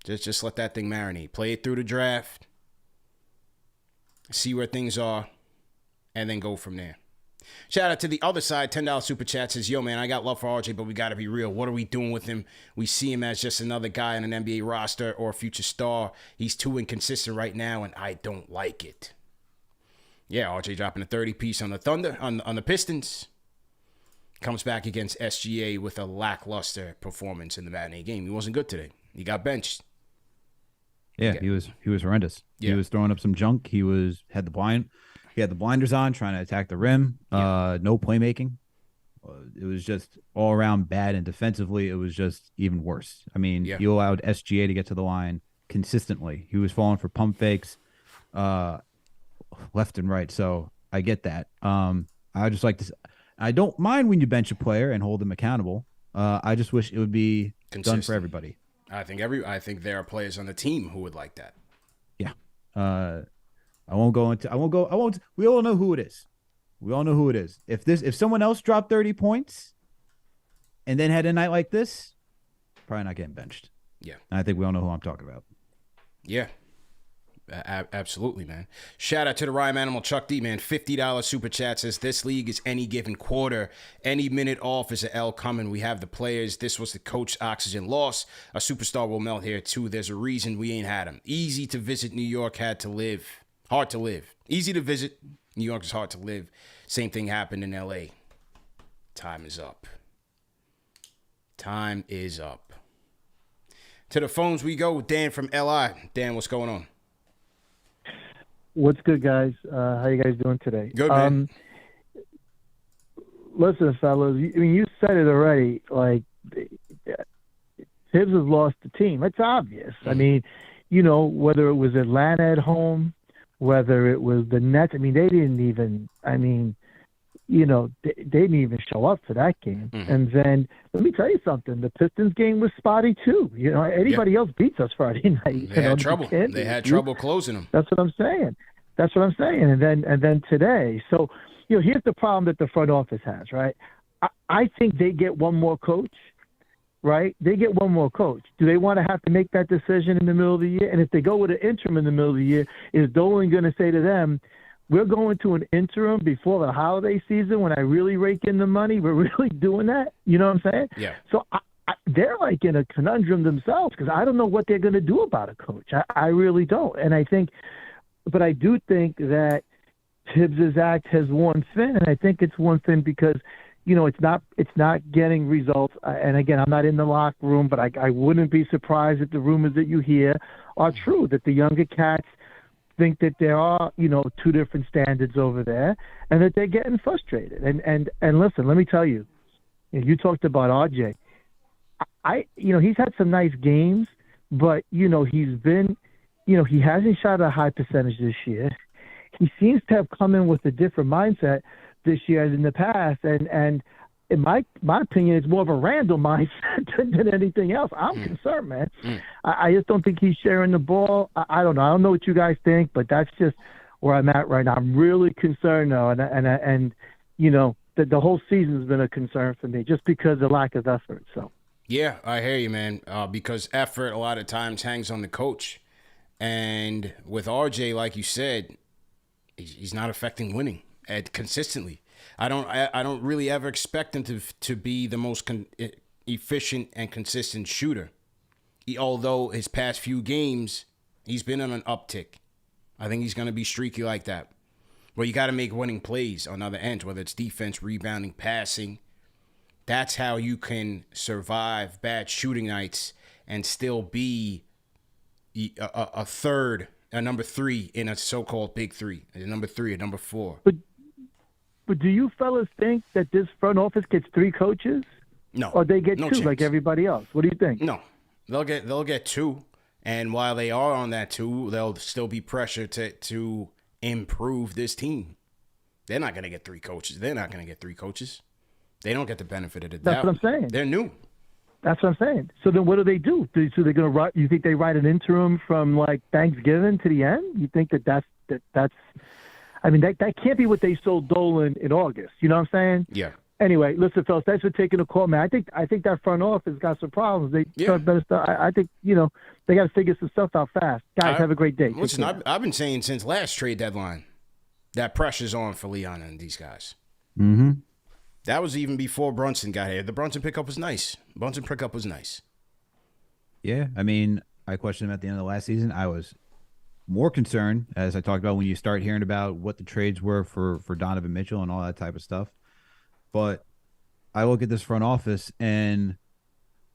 just let that thing marinate. Play it through the draft. See where things are. And then go from there. Shout out to the other side. $10 super chat says, yo, man, I got love for RJ, but we got to be real. What are we doing with him? We see him as just another guy on an NBA roster or a future star. He's too inconsistent right now, and I don't like it. Yeah, RJ dropping a 30-piece on the Thunder, on the Pistons. Comes back against SGA with a lackluster performance in the matinee game. He wasn't good today. He got benched. Yeah, he was horrendous. Yeah. He was throwing up some junk. He had the blinders on, trying to attack the rim. No playmaking. It was just all around bad, and defensively, it was just even worse. I mean, he allowed SGA to get to the line consistently. He was falling for pump fakes left and right. So I get that. I just like this. I don't mind when you bench a player and hold them accountable. I just wish it would be done for everybody. I think there are players on the team who would like that. Yeah. We all know who it is. We all know who it is. If someone else dropped 30 points and then had a night like this, probably not getting benched. Yeah. And I think we all know who I'm talking about. Yeah. Absolutely, man. Shout out to the Rhyme Animal Chuck D, man. $50 super chat says, this league is any given quarter. Any minute off is an L coming. We have the players. This was the coach oxygen loss. A superstar will melt here, too. There's a reason we ain't had him. Easy to visit New York, hard to live. Easy to visit. New York is hard to live. Same thing happened in L.A. Time is up. To the phones we go with Dan from L.I. Dan, what's going on? What's good, guys? How you guys doing today? Good, man. Listen, fellas, you said it already. Like, Tibbs has lost the team. It's obvious. I mean, whether it was Atlanta at home, whether it was the Nets. I mean, they didn't even. I mean, they didn't even show up for that game. Mm-hmm. And then let me tell you something: the Pistons game was spotty too. Anybody else beats us Friday night. They had trouble. They had trouble closing them. That's what I'm saying. And then today. So here's the problem that the front office has, right? I think they get one more coach. Right? They get one more coach. Do they want to have to make that decision in the middle of the year? And if they go with an interim in the middle of the year, is Dolan going to say to them, we're going to an interim before the holiday season when I really rake in the money? We're really doing that? You know what I'm saying? Yeah. So they're like in a conundrum themselves because I don't know what they're going to do about a coach. I really don't. And I do think that Tibbs' act has worn thin, and I think it's worn thin because it's not getting results. And again, I'm not in the locker room, but I wouldn't be surprised if the rumors that you hear are true, that the younger cats think that there are, two different standards over there and that they're getting frustrated. And listen, let me tell you, you talked about RJ. He's had some nice games, but, he's been, he hasn't shot a high percentage this year. He seems to have come in with a different mindset this year as in the past, and in my opinion, it's more of a Randall mindset than anything else. I'm concerned, man. I just don't think he's sharing the ball. I don't know. I don't know what you guys think, but that's just where I'm at right now. I'm really concerned, though, and the whole season's been a concern for me just because of the lack of effort. So. Yeah, I hear you, man. Because effort a lot of times hangs on the coach, and with RJ, like you said, he's not affecting winning consistently. I don't really ever expect him to be the most efficient and consistent shooter. Although his past few games, he's been on an uptick. I think he's going to be streaky like that. But you got to make winning plays on other ends, whether it's defense, rebounding, passing. That's how you can survive bad shooting nights and still be a number three in a so-called big three, a number three, a number four. But do you fellas think that this front office gets three coaches? No. Or they get no two chance. like everybody else? What do you think? No. They'll get two. And while they are on that two, there'll still be pressure to improve this team. They're not going to get three coaches. They don't get the benefit of the doubt. That's what I'm saying. They're new. That's what I'm saying. So then what do they do? So they're going to write, you think they write an interim from like Thanksgiving to the end? You think that's I mean, that can't be what they sold Dolan in August. You know what I'm saying? Yeah. Anyway, listen, fellas, thanks for taking the call, man. I think that front office got some problems. They better stuff. I think, they got to figure some stuff out fast. Guys, have a great day. Listen, I've been saying since last trade deadline that pressure's on for Leon and these guys. Mm-hmm. That was even before Brunson got here. The Brunson pickup was nice. Yeah, I mean, I questioned him at the end of the last season. I was more concerned, as I talked about, when you start hearing about what the trades were for Donovan Mitchell and all that type of stuff. But I look at this front office, and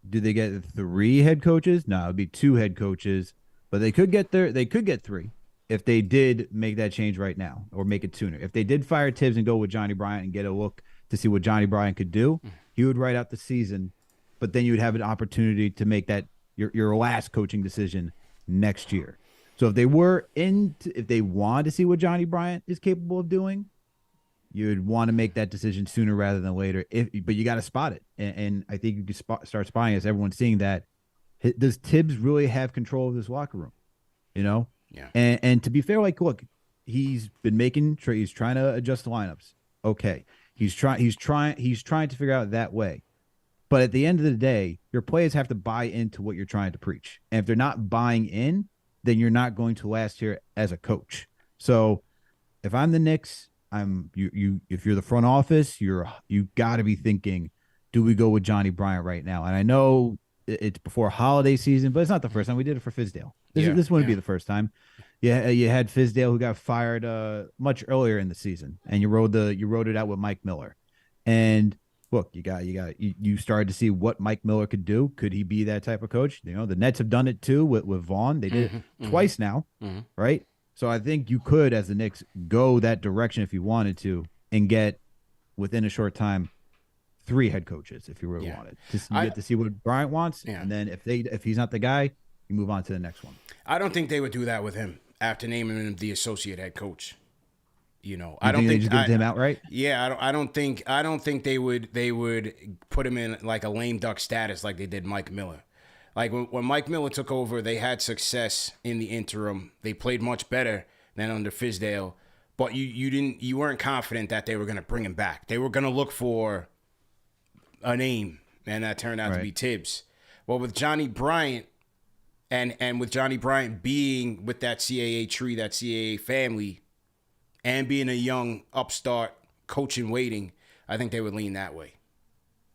do they get three head coaches? No, it would be two head coaches, but they could get three if they did make that change right now or make it sooner. If they did fire Tibbs and go with Johnny Bryant and get a look to see what Johnny Bryant could do, he would write out the season, but then you would have an opportunity to make that your last coaching decision next year. So if they wanted to see what Johnny Bryant is capable of doing, you'd want to make that decision sooner rather than later. But you got to spot it, and I think you can start spotting as everyone's seeing that. Does Tibbs really have control of this locker room? Yeah. And to be fair, like, look, he's been making trades, he's trying to adjust the lineups. Okay, he's trying to figure out that way. But at the end of the day, your players have to buy into what you're trying to preach, and if they're not buying in, then you're not going to last here as a coach. So if I'm the Knicks, if you're the front office, you got to be thinking, do we go with Johnny Bryant right now? And I know it's before holiday season, but it's not the first time. We did it for Fizdale. This wouldn't be the first time. Yeah, you had Fizdale, who got fired much earlier in the season, and you rode it out with Mike Miller. And look, you started to see what Mike Miller could do. Could he be that type of coach? The Nets have done it too with Vaughn. They did it twice now, right? So I think you could, as the Knicks, go that direction if you wanted to, and get within a short time 3 head coaches if you really wanted. You get to see what Bryant wants, and then if he's not the guy, you move on to the next one. I don't think they would do that with him after naming him the associate head coach. You know, I don't think they just give it to him outright. Yeah, I don't think they would put him in like a lame duck status like they did Mike Miller. Like when Mike Miller took over, they had success in the interim. They played much better than under Fizdale, but you weren't confident that they were going to bring him back. They were going to look for a name, and that turned out to be Tibbs. Well, with Johnny Bryant, and with Johnny Bryant being with that CAA tree, that CAA family, and being a young upstart coach in waiting, I think they would lean that way.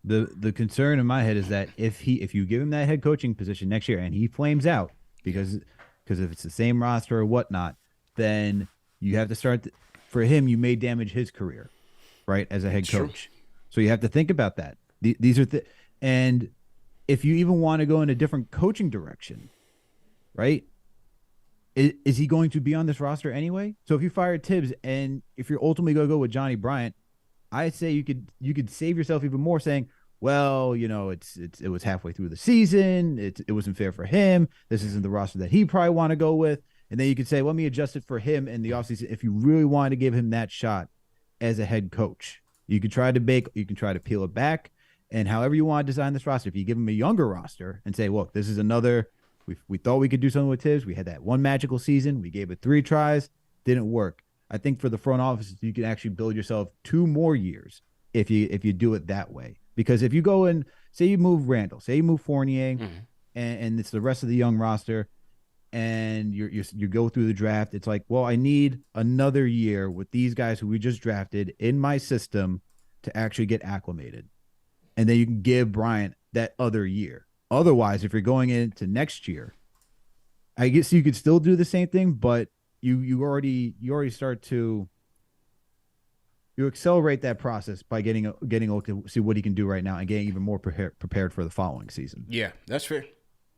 The concern in my head is that if you give him that head coaching position next year and he flames out because if it's the same roster or whatnot, then you have to start for him. You may damage his career, right, as a head coach. True. So you have to think about that. These are and if you even want to go in a different coaching direction, right? Is he going to be on this roster anyway? So if you fire Tibbs and if you're ultimately going to go with Johnny Bryant, I'd say you could save yourself even more saying, well, you know, it was halfway through the season. It wasn't fair for him. This isn't the roster that he probably want to go with. And then you could say, let me adjust it for him in the offseason. If you really wanted to give him that shot as a head coach, you can try to peel it back. And however you want to design this roster, if you give him a younger roster and say, look, this is another, we thought we could do something with Tibbs. We had that one magical season. We gave it 3 tries. Didn't work. I think for the front office, you can actually build yourself 2 more years if you do it that way. Because if you go and say you move Randall, say you move Fournier, and it's the rest of the young roster, and you go through the draft, it's like, well, I need another year with these guys who we just drafted in my system to actually get acclimated, and then you can give Bryant that other year. Otherwise, if you're going into next year, I guess you could still do the same thing, but you already start to accelerate that process by getting a look to see what he can do right now and getting even more prepared for the following season. Yeah, that's fair.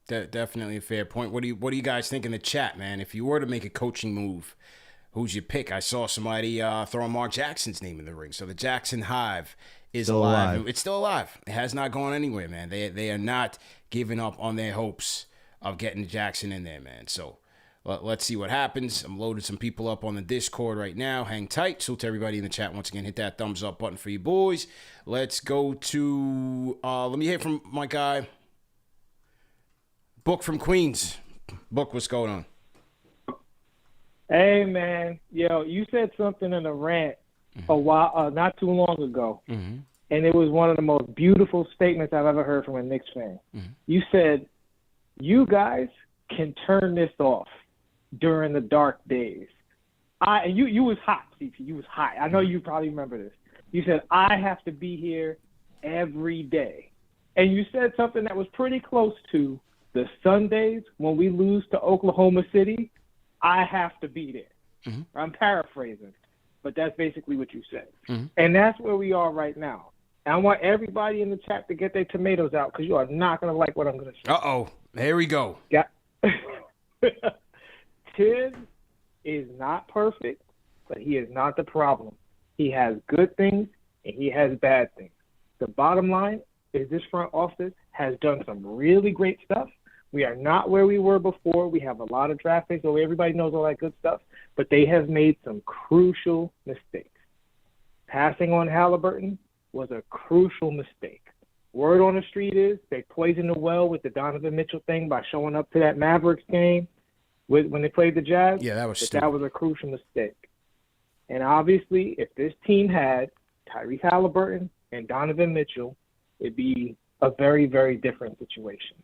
Definitely a fair point. What do you guys think in the chat, man? If you were to make a coaching move, who's your pick? I saw somebody throwing Mark Jackson's name in the ring. So the Jackson Hive is still alive. It's still alive. It has not gone anywhere, man. They are not giving up on their hopes of getting Jackson in there, man. So let's see what happens. I'm loading some people up on the Discord right now. Hang tight. So to everybody in the chat, once again, hit that thumbs up button for you boys. Let's go to, let me hear from my guy, Book from Queens. Book, what's going on? Hey, man. Yo, you said something in a rant a while, not too long ago, and it was one of the most beautiful statements I've ever heard from a Knicks fan. You said, you guys can turn this off during the dark days. You was hot, CP. You was hot. I know you probably remember this. You said, I have to be here every day. And you said something that was pretty close to the Sundays when we lose to Oklahoma City, I have to be there. I'm paraphrasing, but that's basically what you said. And that's where we are right now. And I want everybody in the chat to get their tomatoes out because you are not going to like what I'm going to say. Uh-oh. Here we go. Yeah. Tibbs is not perfect, but he is not the problem. He has good things and he has bad things. The bottom line is this front office has done some really great stuff. We are not where we were before. We have a lot of draft picks, so everybody knows all that good stuff. But they have made some crucial mistakes. Passing on Halliburton was a crucial mistake. Word on the street is they poisoned the well with the Donovan Mitchell thing by showing up to that Mavericks game when they played the Jazz. Yeah, that was stupid. That was a crucial mistake. And obviously, if this team had Tyrese Halliburton and Donovan Mitchell, it'd be a very, very different situation.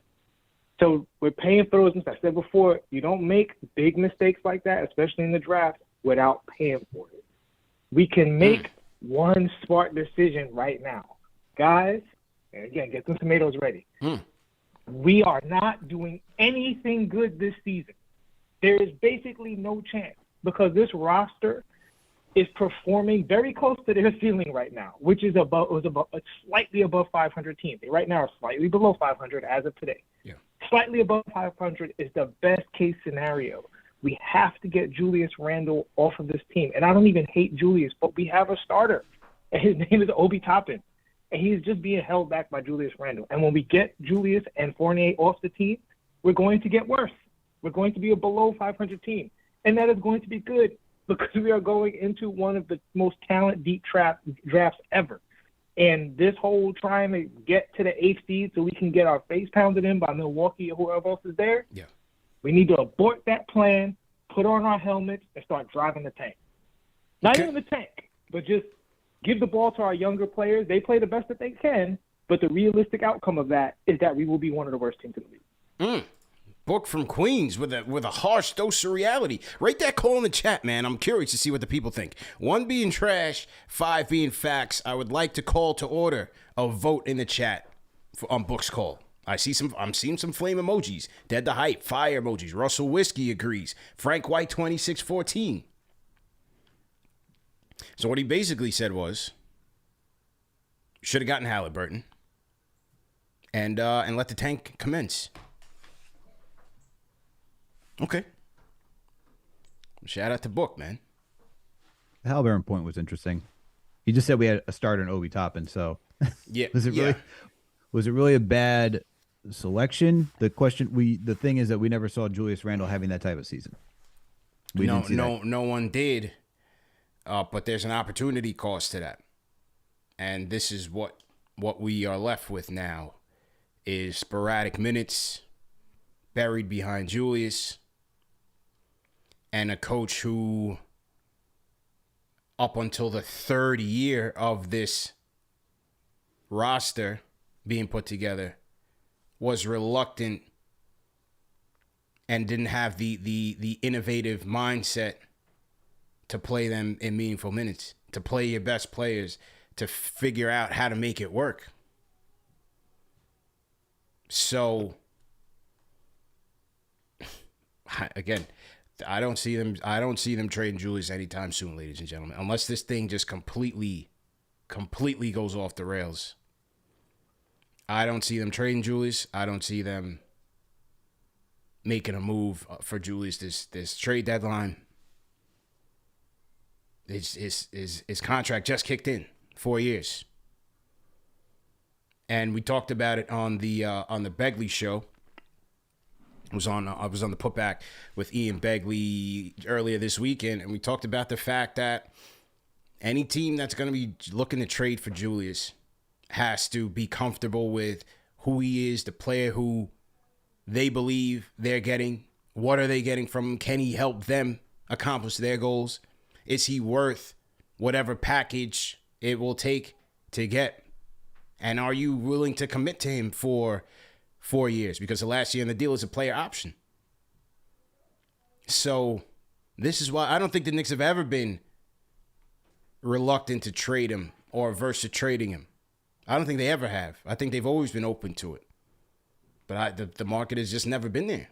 So we're paying for those mistakes. I said before, you don't make big mistakes like that, especially in the draft, without paying for it. We can make one smart decision right now. Guys, and again, get some tomatoes ready. We are not doing anything good this season. There is basically no chance because this roster is performing very close to their ceiling right now, which is slightly above 500 teams. They right now are slightly below 500 as of today. Yeah. Slightly above 500 is the best case scenario. We have to get Julius Randle off of this team. And I don't even hate Julius, but we have a starter, and his name is Obi Toppin. And he's just being held back by Julius Randle. And when we get Julius and Fournier off the team, we're going to get worse. We're going to be a below 500 team. And that is going to be good because we are going into one of the most talent deep drafts ever. And this whole trying to get to the 8th seed so we can get our face pounded in by Milwaukee or whoever else is there, we need to abort that plan, put on our helmets, and start driving the tank. Not even the tank, but just give the ball to our younger players. They play the best that they can, but the realistic outcome of that is that we will be one of the worst teams in the league. Book from Queens with a harsh dose of reality. Rate that call in the chat, man. I'm curious to see what the people think. 1 being trash, 5 being facts. I would like to call to order a vote in the chat on Book's call. I'm seeing some flame emojis. Dead to hype, fire emojis. Russell Whiskey agrees. Frank White 2614. So what he basically said was, should have gotten Halliburton and let the tank commence. Okay. Shout out to Book, man. The Halliburton point was interesting. He just said we had a starter in Obi Toppin, so yeah. was it really a bad selection? The thing is that we never saw Julius Randle having that type of season. No one did. But there's an opportunity cost to that. And this is what we are left with now is sporadic minutes buried behind Julius. And a coach who, up until the 3rd year of this roster being put together, was reluctant and didn't have the innovative mindset to play them in meaningful minutes, to play your best players, to figure out how to make it work. So, again, I don't see them trading Julius anytime soon, ladies and gentlemen, unless this thing just completely goes off the rails. I don't see them trading Julius. I don't see them making a move for Julius this trade deadline. His contract just kicked in, 4 years, and we talked about it on the Begley show. I was on the putback with Ian Begley earlier this weekend, and we talked about the fact that any team that's going to be looking to trade for Julius has to be comfortable with who he is, the player who they believe they're getting. What are they getting from him? Can he help them accomplish their goals? Is he worth whatever package it will take to get? And are you willing to commit to him for 4 years? Because the last year in the deal is a player option. So this is why I don't think the Knicks have ever been reluctant to trade him or averse to trading him. I don't think they ever have. I think they've always been open to it. But the market has just never been there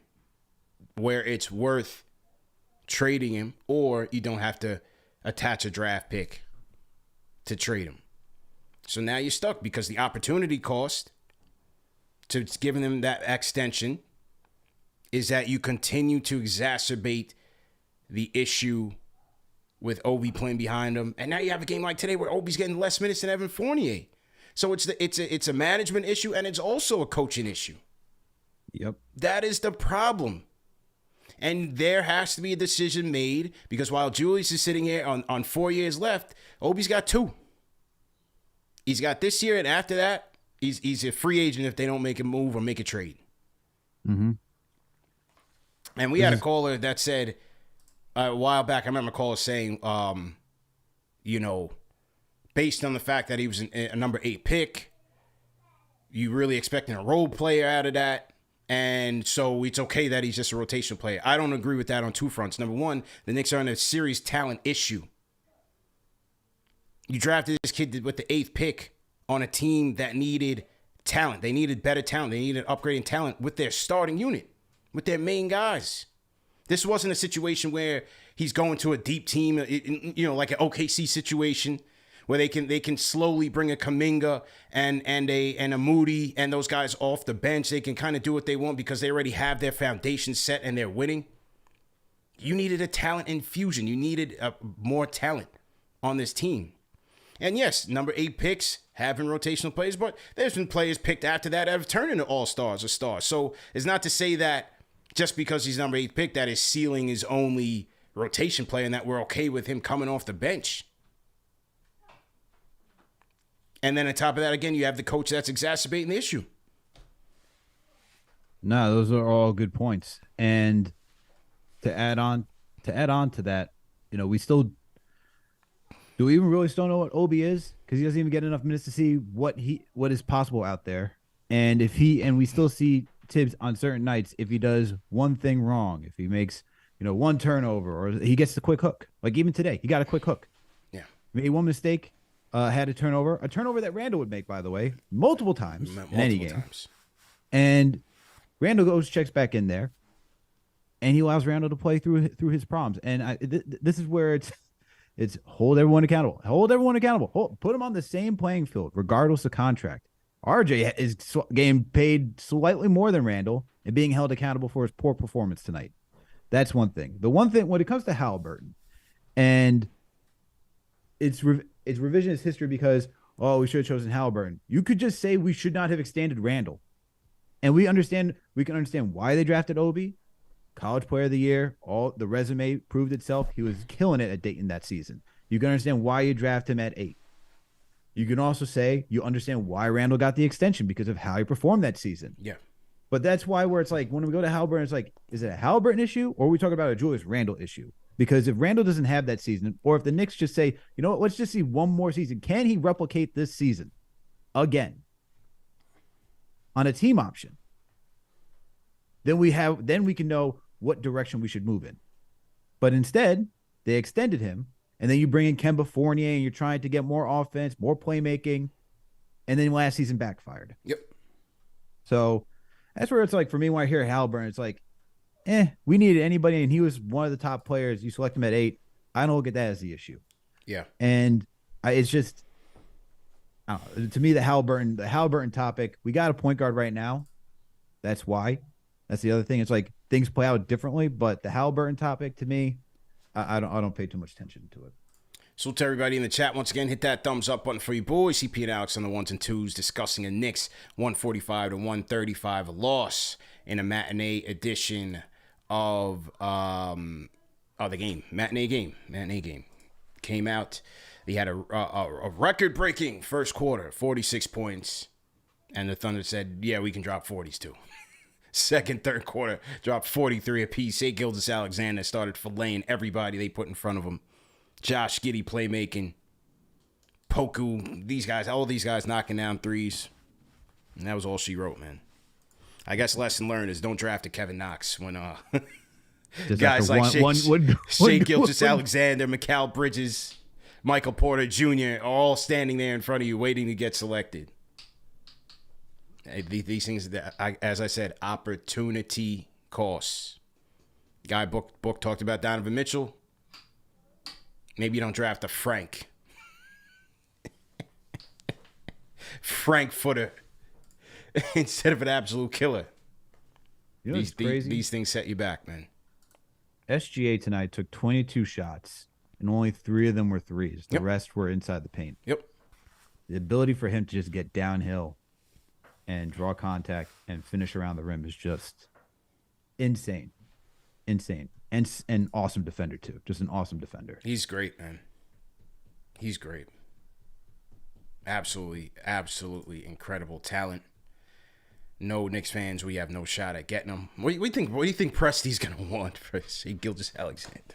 where it's worth trading him, or you don't have to attach a draft pick to trade him. So now you're stuck because the opportunity cost to giving them that extension is that you continue to exacerbate the issue with Obi playing behind him. And now you have a game like today where Obi's getting less minutes than Evan Fournier. So it's a management issue, and it's also a coaching issue. Yep. That is the problem. And there has to be a decision made, because while Julius is sitting here on 4 years left, Obi's got 2. He's got this year, and after that, he's a free agent if they don't make a move or make a trade. Mm-hmm. And we had a caller that said a while back, I remember a caller saying, based on the fact that he was a number 8 pick, you really expecting a role player out of that. And so it's okay that he's just a rotational player. I don't agree with that on 2 fronts. Number one, the Knicks are in a serious talent issue. You drafted this kid with the 8th pick on a team that needed talent. They needed better talent. They needed upgrading talent with their starting unit, with their main guys. This wasn't a situation where he's going to a deep team, like an OKC situation, where they can slowly bring a Kuminga and a Moody and those guys off the bench. They can kind of do what they want because they already have their foundation set and they're winning. You needed a talent infusion. You needed more talent on this team. And yes, number 8 picks have been rotational players, but there's been players picked after that that have turned into all-stars or stars. So it's not to say that just because he's number 8 pick that his ceiling is only rotation player and that we're okay with him coming off the bench. And then on top of that, again, you have the coach that's exacerbating the issue. No, those are all good points. And to add on to that, we still do we even really still know what Obi is? Because he doesn't even get enough minutes to see what is possible out there. And we still see Tibbs on certain nights, if he does one thing wrong, if he makes, one turnover, or he gets the quick hook. Like even today, he got a quick hook. Yeah. Made one mistake, had a turnover that Randall would make, by the way, multiple times in any game. And Randall goes, checks back in there, and he allows Randall to play through his problems. And this is where it's hold everyone accountable. Put them on the same playing field, regardless of contract. RJ is getting paid slightly more than Randall and being held accountable for his poor performance tonight. That's one thing. The one thing when it comes to Halliburton, and it's revisionist history because, we should have chosen Halliburton. You could just say we should not have extended Randall. And we can understand why they drafted Obi. College Player of the Year, all the resume proved itself. He was killing it at Dayton that season. You can understand why you draft him at 8. You can also say you understand why Randall got the extension because of how he performed that season. Yeah. But that's why where it's like when we go to Halliburton, it's like, is it a Halliburton issue or are we talking about a Julius Randle issue? Because if Randall doesn't have that season, or if the Knicks just say, you know what, let's just see one more season. Can he replicate this season again on a team option? Then we can know what direction we should move in. But instead, they extended him, and then you bring in Kemba Fournier, and you're trying to get more offense, more playmaking, and then last season backfired. Yep. So that's where it's like, for me, when I hear Halliburton, it's like, we needed anybody, and he was one of the top players. You select him at 8. I don't look at that as the issue. Yeah. And it's just, I don't know, to me, the Halliburton topic, we got a point guard right now. That's why. That's the other thing. It's like things play out differently, but the Halliburton topic, to me, I don't pay too much attention to it. So to everybody in the chat, once again, hit that thumbs up button for you boys. CP and Alex on the 1s and 2s discussing a Knicks 145-135 loss in a matinee edition of the game. Matinee game. Came out. They had a record-breaking first quarter, 46 points. And the Thunder said, yeah, we can drop 40s too. Second, third quarter, dropped 43 apiece. Shai Gilgeous-Alexander started filleting everybody they put in front of him. Josh Giddey playmaking. Poku, all these guys knocking down threes. And that was all she wrote, man. I guess lesson learned is don't draft a Kevin Knox when guys like Shai Gilgeous-Alexander, Mikal Bridges, Michael Porter Jr. are all standing there in front of you waiting to get selected. These things, as I said, opportunity costs. Guy book talked about Donovan Mitchell. Maybe you don't draft a Frank footer instead of an absolute killer. You know what's crazy? These things set you back, man. SGA tonight took 22 shots, and only 3 of them were threes. The rest were inside the paint. Yep. The ability for him to just get downhill and draw contact and finish around the rim is just insane. And an awesome defender, too. Just an awesome defender. He's great, man. He's great. Absolutely incredible talent. No Knicks fans, we have no shot at getting him. What do you think Presti's going to want for Shai Gilgeous-Alexander?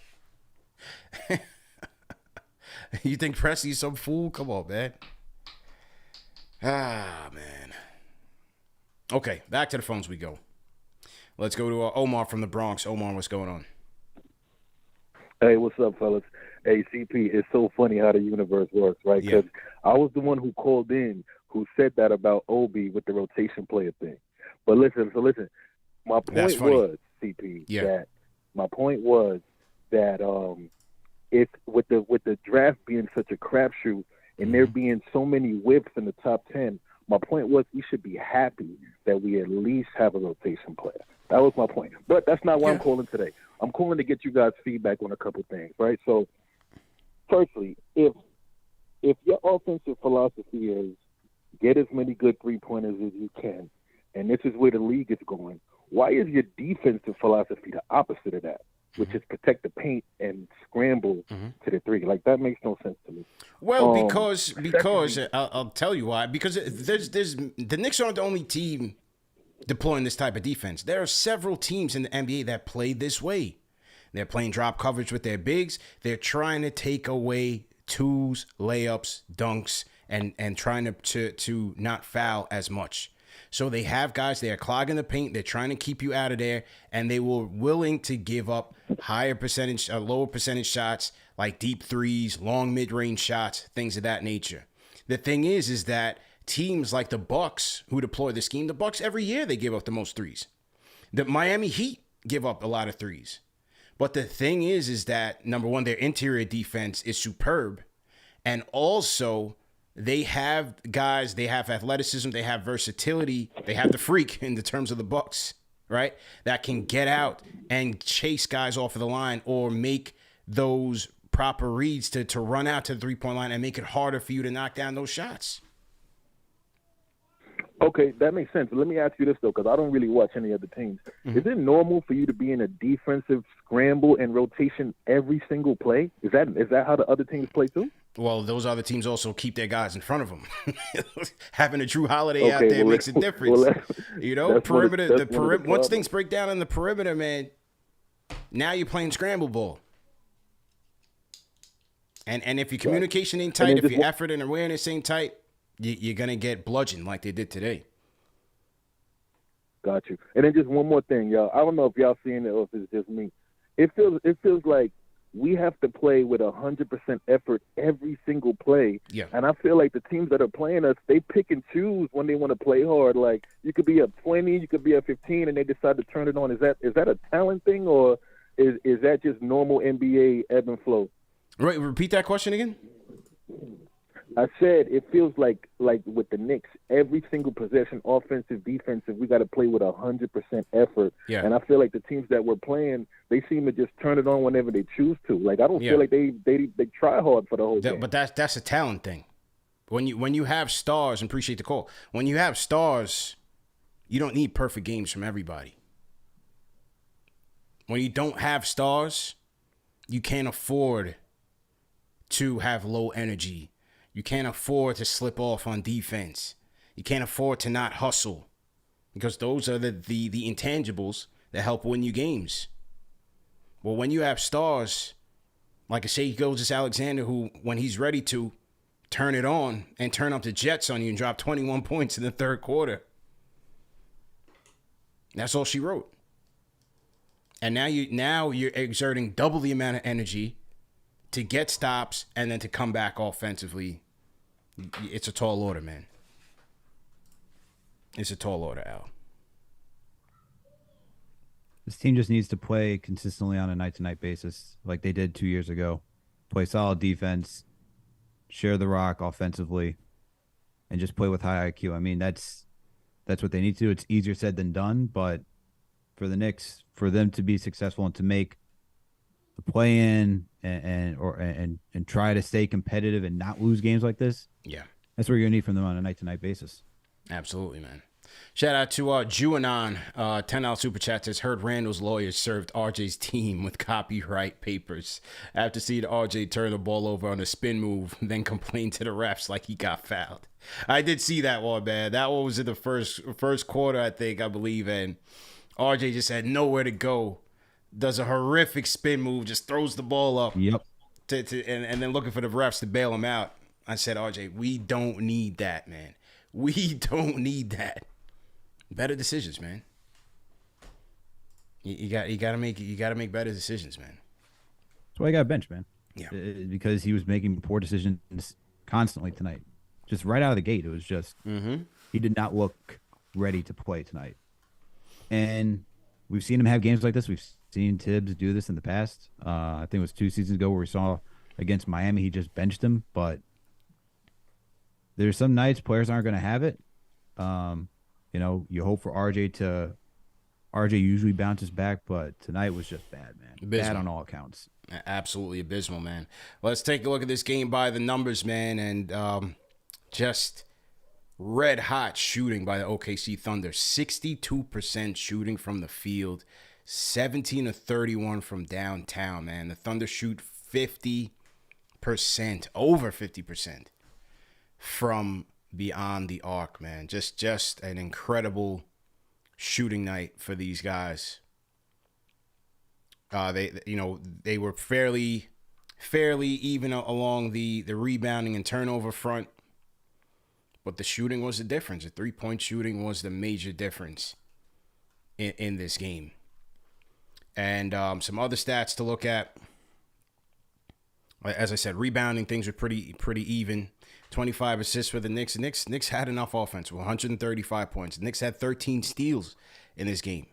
You think Presti's some fool? Come on, man. Man. Okay, back to the phones we go. Let's go to Omar from the Bronx. Omar, what's going on? Hey, what's up, fellas? Hey, CP, it's so funny how the universe works, right? Because I was the one who called in who said that about Obi with the rotation player thing. But listen, my point was, CP, that it's with the draft being such a crapshoot and there being so many whips in the top 10, my point was we should be happy that we at least have a rotation player. That was my point. But that's not why I'm calling today. I'm calling to get you guys' feedback on a couple things, right? So, firstly, if your offensive philosophy is get as many good three-pointers as you can, and this is where the league is going, why is your defensive philosophy the opposite of that? which is protect the paint and scramble to the three. Like, that makes no sense to me. Well, because I'll tell you why. Because there's the Knicks aren't the only team deploying this type of defense. There are several teams in the NBA that play this way. They're playing drop coverage with their bigs. They're trying to take away twos, layups, dunks, and trying to not foul as much. So they have guys, they're clogging the paint, they're trying to keep you out of there, and they were willing to give up lower percentage shots, like deep threes, long mid-range shots, things of that nature. The thing is that teams like the Bucks, who deploy the scheme, the Bucks every year they give up the most threes. The Miami Heat give up a lot of threes. But the thing is that, number one, their interior defense is superb, and also they have guys, they have athleticism, they have versatility, they have the freak in the terms of the Bucks, right? That can get out and chase guys off of the line or make those proper reads to run out to the three-point line and make it harder for you to knock down those shots. Okay, that makes sense. Let me ask you this, though, because I don't really watch any other teams. Is it normal for you to be in a defensive scramble and rotation every single play? Is that how the other teams play, too? Well, those other teams also keep their guys in front of them. Having a Drew Holiday out there makes a difference. Perimeter. Once things break down in the perimeter, man, now you're playing scramble ball. And if your communication ain't tight, if your effort and awareness ain't tight, you're going to get bludgeoned like they did today. Got you. And then just one more thing, y'all. I don't know if y'all seeing it or if it's just me. It feels like we have to play with 100% effort every single play. Yeah. And I feel like the teams that are playing us, they pick and choose when they want to play hard. Like, you could be up 20, you could be up 15, and they decide to turn it on. Is that a talent thing, or is that just normal NBA ebb and flow? Right. Repeat that question again. I said it feels like with the Knicks, every single possession, offensive, defensive, we got to play with 100% effort. Yeah. And I feel like the teams that we're playing, they seem to just turn it on whenever they choose to. Like, I don't feel like they try hard for the whole game. But that's a talent thing. When you have stars, and appreciate the call. When you have stars, you don't need perfect games from everybody. When you don't have stars, you can't afford to have low energy. You can't afford to slip off on defense. You can't afford to not hustle, because those are the intangibles that help win you games. Well, when you have stars like a Shai Gilgeous-Alexander, who, when he's ready to, turn it on and turn up the Jets on you and drop 21 points in the third quarter, that's all she wrote. And now you're exerting double the amount of energy to get stops and then to come back offensively. It's a tall order, man. It's a tall order, Al. This team just needs to play consistently on a night-to-night basis like they did 2 years ago. Play solid defense, share the rock offensively, and just play with high IQ. I mean, that's what they need to do. It's easier said than done, but for the Knicks, for them to be successful and to make the play-in and try to stay competitive and not lose games like this, yeah, that's what you're gonna need from them on a night-to-night basis. Absolutely, man. Shout out to Juanon, $10 super chat says, heard Randall's lawyers served RJ's team with copyright papers after seeing RJ turn the ball over on a spin move, then complain to the refs like he got fouled. I did see that one, man. That one was in the first quarter, I believe, and RJ just had nowhere to go. Does a horrific spin move, just throws the ball up. Yep. And then looking for the refs to bail him out. I said, RJ, we don't need that, man. We don't need that. Better decisions, man. You gotta make better decisions, man. That's why I got benched, man. Yeah. Because he was making poor decisions constantly tonight. Just right out of the gate, it was just he did not look ready to play tonight. And we've seen him have games like this. We've seen Tibbs do this in the past. I think it was 2 seasons ago where we saw against Miami, he just benched him. But there's some nights players aren't going to have it. You hope for RJ usually bounces back, but tonight was just bad, man. Abysmal. Bad on all accounts. Absolutely abysmal, man. Let's take a look at this game by the numbers, man, and just red hot shooting by the OKC Thunder. 62% shooting from the field, 17 of 31 from downtown, man. The Thunder shoot 50%, over 50% from beyond the arc, man. Just an incredible shooting night for these guys. They were fairly even along the rebounding and turnover front, but the shooting was the difference. The 3-point shooting was the major difference in this game. And some other stats to look at. As I said, rebounding, things were pretty even. 25 assists for the Knicks. Knicks had enough offense with 135 points. The Knicks had 13 steals in this game.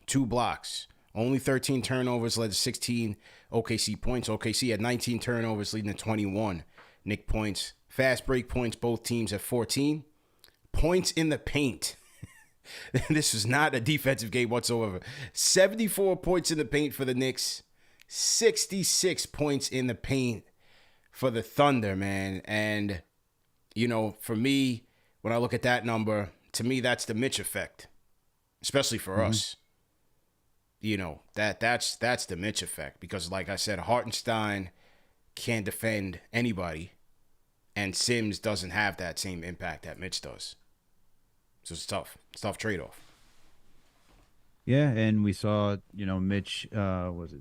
2 blocks. Only 13 turnovers led to 16 OKC points. OKC had 19 turnovers leading to 21 Knicks points. Fast break points, both teams at 14. Points in the paint. This was not a defensive game whatsoever. 74 points in the paint for the Knicks. 66 points in the paint for the Thunder, man. And, for me, when I look at that number, to me, that's the Mitch effect, especially for us. That's the Mitch effect because, like I said, Hartenstein can't defend anybody, and Sims doesn't have that same impact that Mitch does. So it's tough. It's a tough trade-off. Yeah, and we saw, Mitch, there was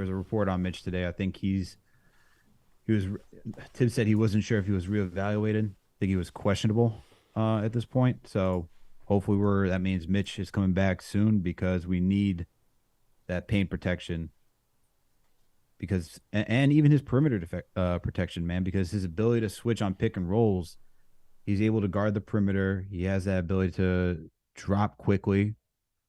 a report on Mitch today. I think Tim said he wasn't sure if he was reevaluated. I think he was questionable at this point. So hopefully that means Mitch is coming back soon because we need that paint protection and even his perimeter protection, man, because his ability to switch on pick and rolls, he's able to guard the perimeter. He has that ability to drop quickly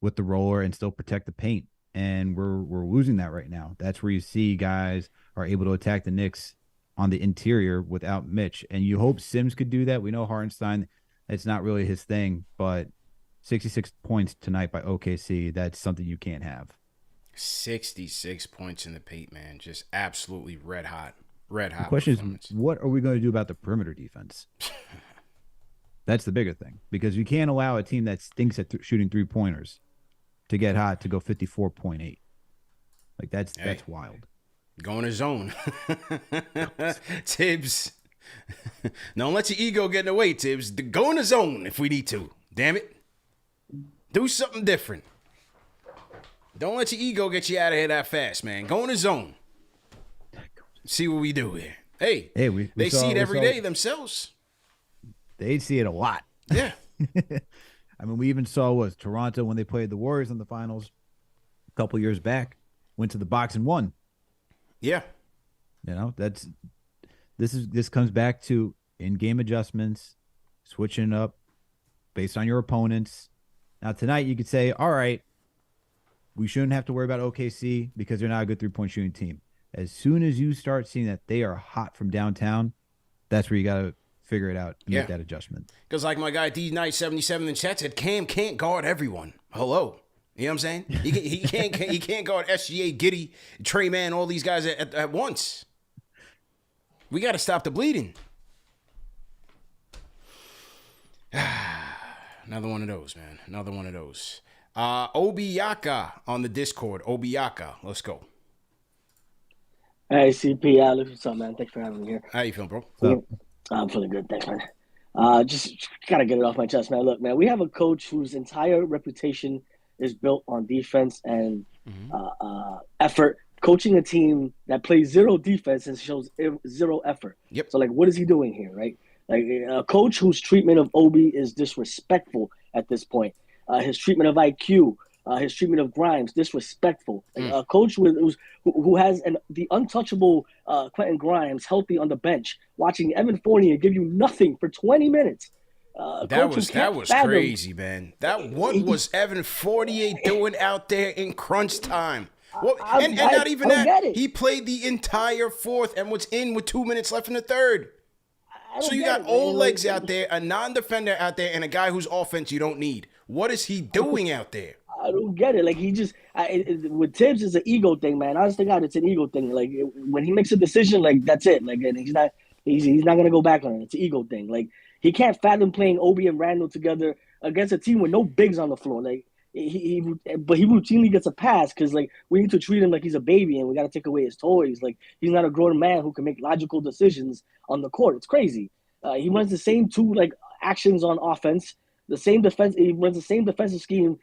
with the roller and still protect the paint. And we're losing that right now. That's where you see guys are able to attack the Knicks on the interior without Mitch. And you hope Sims could do that. We know Hartenstein, it's not really his thing, but 66 points tonight by OKC, that's something you can't have. 66 points in the paint, man. Just absolutely red hot. Red hot. The question is, what are we going to do about the perimeter defense? That's the bigger thing, because you can't allow a team that stinks at shooting 3-pointers to get hot to go 54.8. Like that's wild. Go in the zone. Tibbs. Don't let your ego get in the way, Tibbs. Go in the zone if we need to. Damn it. Do something different. Don't let your ego get you out of here that fast, man. Go in the zone. See what we do here. Hey, they see it every day themselves. They see it a lot. Yeah. I mean, we even saw Toronto when they played the Warriors in the finals a couple years back, went to the box and won. Yeah. This comes back to in-game adjustments, switching up based on your opponents. Now tonight you could say, all right, we shouldn't have to worry about OKC because they're not a good 3-point shooting team. As soon as you start seeing that they are hot from downtown, that's where you got to figure it out and make that adjustment. Because like my guy D-Night77 in chat said, Cam can't guard everyone. Hello. You know what I'm saying? He can't guard SGA, Giddey, Trey Man, all these guys at once. We got to stop the bleeding. Another one of those, man. Another one of those. Obooyaka on the Discord. Obooyaka. Let's go. Hey, CP, Alex, what's up, man? Thanks for having me here. How you feeling, bro? I'm feeling good. Thanks, man. Just got to get it off my chest, man. Look, man, we have a coach whose entire reputation is built on defense and effort, coaching a team that plays zero defense and shows zero effort. Yep. So, what is he doing here, right? A coach whose treatment of Obi is disrespectful at this point. His treatment of IQ, his treatment of Grimes, disrespectful. A coach who has the untouchable Quentin Grimes healthy on the bench, watching Evan Fournier give you nothing for 20 minutes. That was crazy, man. What was Evan Fournier doing out there in crunch time? Not even that. He played the entire fourth and was in with 2 minutes left in the third. So you got old legs out there, a non-defender out there, and a guy whose offense you don't need. What is he doing out there? I don't get it. With Tibbs, it's an ego thing, man. Honest to God, it's an ego thing. When he makes a decision, that's it. And he's not gonna go back on it. It's an ego thing. He can't fathom playing Obi and Randall together against a team with no bigs on the floor. but he routinely gets a pass because like we need to treat him like he's a baby and we got to take away his toys. Like he's not a grown man who can make logical decisions on the court. It's crazy. He runs the same two like actions on offense, the same defense. He runs the same defensive scheme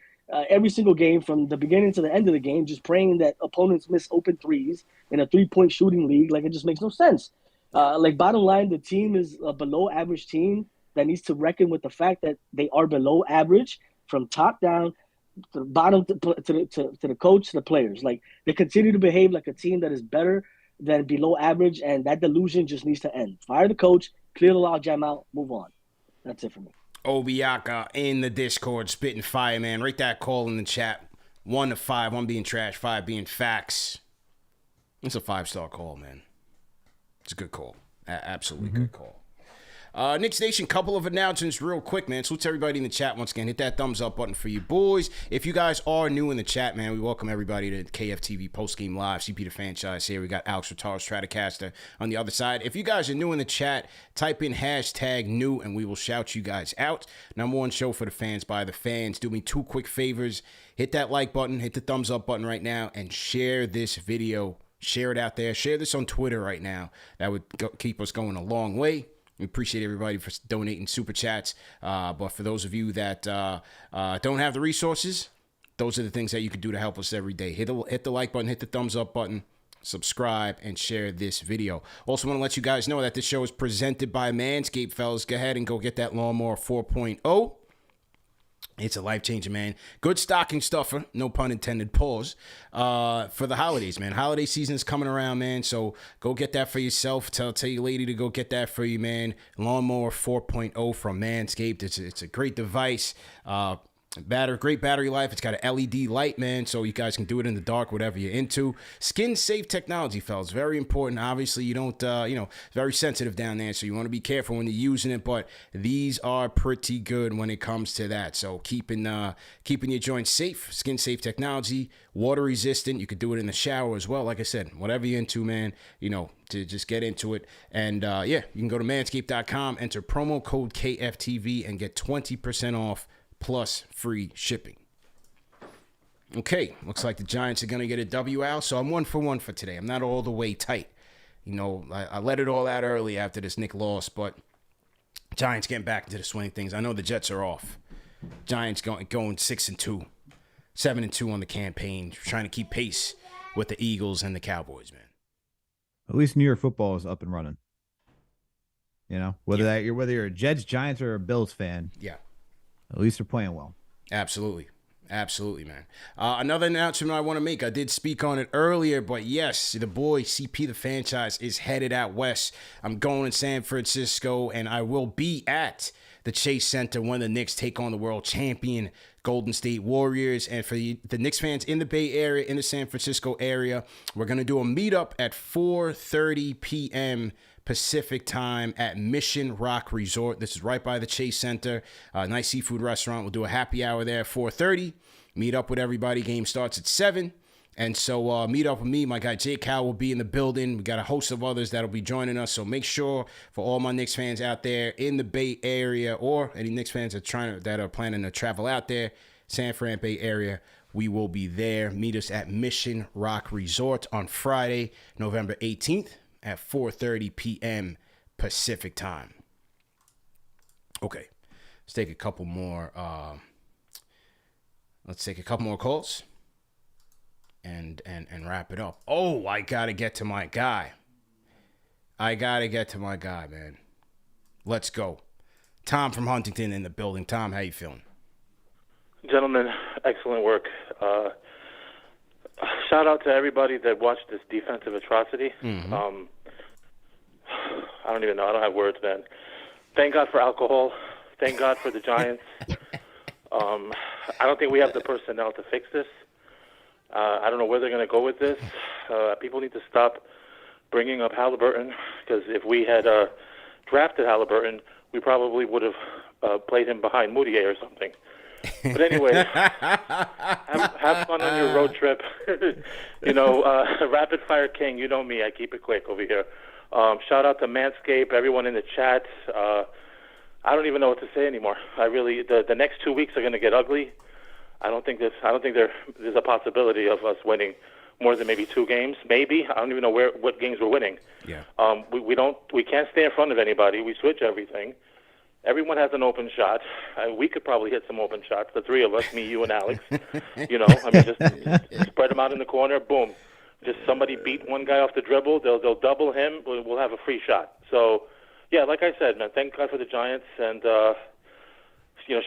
every single game from the beginning to the end of the game, just praying that opponents miss open threes in a 3-point shooting league. Like it just makes no sense. Like bottom line, the team is a below average team that needs to reckon with the fact that they are below average from top down to the bottom to the coach, to the players. Like they continue to behave like a team that is better than below average, and that delusion just needs to end. Fire the coach, clear the logjam out, move on. That's it for me. Obooyaka in the Discord, spitting fire, man. Rate that call in the chat. 1 to 5, 1 being trash, 5 being facts. It's a 5-star call, man. It's a good call. Absolutely good call. Knicks Nation, couple of announcements real quick, man. Salute to everybody in the chat once again. Hit that thumbs up button for you boys. If you guys are new in the chat, man, we welcome everybody to KFTV Postgame Live. CP the franchise here. We got Alex Rotaro Stratocaster on the other side. If you guys are new in the chat, type in hashtag new and we will shout you guys out. Number one show for the fans by the fans. Do me 2 quick favors. Hit that like button, hit the thumbs up button right now, and share this video. Share it out there. Share this on Twitter right now. That would keep us going a long way. We appreciate everybody for donating super chats. But for those of you that don't have the resources, those are the things that you can do to help us every day. Hit the like button, hit the thumbs up button, subscribe, and share this video. Also want to let you guys know that this show is presented by Manscaped, fellas. Go ahead and go get that Lawnmower 4.0. It's a life-changing, man. Good stocking stuffer, no pun intended, pause, for the holidays, man. Holiday season is coming around, man, so go get that for yourself. Tell your lady to go get that for you, man. Lawnmower 4.0 from Manscaped. It's a great device. Great battery life. It's got an LED light, man, so you guys can do it in the dark, whatever you're into. Skin safe technology, fellas, very important. Obviously, you don't, it's very sensitive down there, so you want to be careful when you're using it. But these are pretty good when it comes to that. So keeping your joints safe, skin safe technology, water resistant. You could do it in the shower as well. Like I said, whatever you're into, man, to just get into it. And you can go to manscaped.com, enter promo code KFTV, and get 20% off. Plus free shipping. Okay, looks like the Giants are going to get a W out, so I'm 1 for 1 for today. I'm not all the way tight. I let it all out early after this Knick loss, but Giants getting back into the swing of things. I know the Jets are off. Giants going 6-2, 7-2 on the campaign, trying to keep pace with the Eagles and the Cowboys, man. At least New York football is up and running. Whether you're a Jets, Giants, or a Bills fan. Yeah. At least they're playing well. Absolutely, man. Another announcement I want to make. I did speak on it earlier, but yes, the boy CP the franchise is headed out west. I'm going to San Francisco, and I will be at the Chase Center when the Knicks take on the world champion Golden State Warriors. And for the Knicks fans in the Bay Area, in the San Francisco area, we're going to do a meetup at 4:30 p.m. Pacific time at Mission Rock Resort. This is right by the Chase Center. Nice seafood restaurant. We'll do a happy hour there at 4:30. Meet up with everybody. Game starts at 7. And so meet up with me. My guy Jay Cal will be in the building. We got a host of others that'll be joining us. So make sure for all my Knicks fans out there in the Bay Area, or any Knicks fans that are planning to travel out there, San Fran Bay Area, we will be there. Meet us at Mission Rock Resort on Friday, November 18th. At 4:30 p.m. Pacific time. Okay, let's take a couple more. Let's take a couple more calls, and wrap it up. Oh, I gotta get to my guy. Man. Let's go. Tom from Huntington in the building. Tom, how you feeling? Gentlemen, excellent work. Shout out to everybody that watched this defensive atrocity. Mm-hmm. I don't even know. I don't have words, man. Thank God for alcohol. Thank God for the Giants. I don't think we have the personnel to fix this. I don't know where they're going to go with this. People need to stop bringing up Halliburton, because if we had drafted Halliburton, we probably would have played him behind Moutier or something. But anyway, have fun on your road trip. Rapid Fire King, you know me, I keep it quick over here. Shout out to Manscaped, everyone in the chat. I don't even know what to say anymore. I really, the next 2 weeks are going to get ugly. I don't think there's a possibility of us winning more than maybe 2 games. Maybe I don't even know what games we're winning. Yeah. We can't stay in front of anybody. We switch everything. Everyone has an open shot. We could probably hit some open shots. The 3 of us, me, you, and Alex. Just spread them out in the corner. Boom. Just somebody beat one guy off the dribble. They'll double him. We'll have a free shot. So, yeah, like I said, man, thank God for the Giants. And,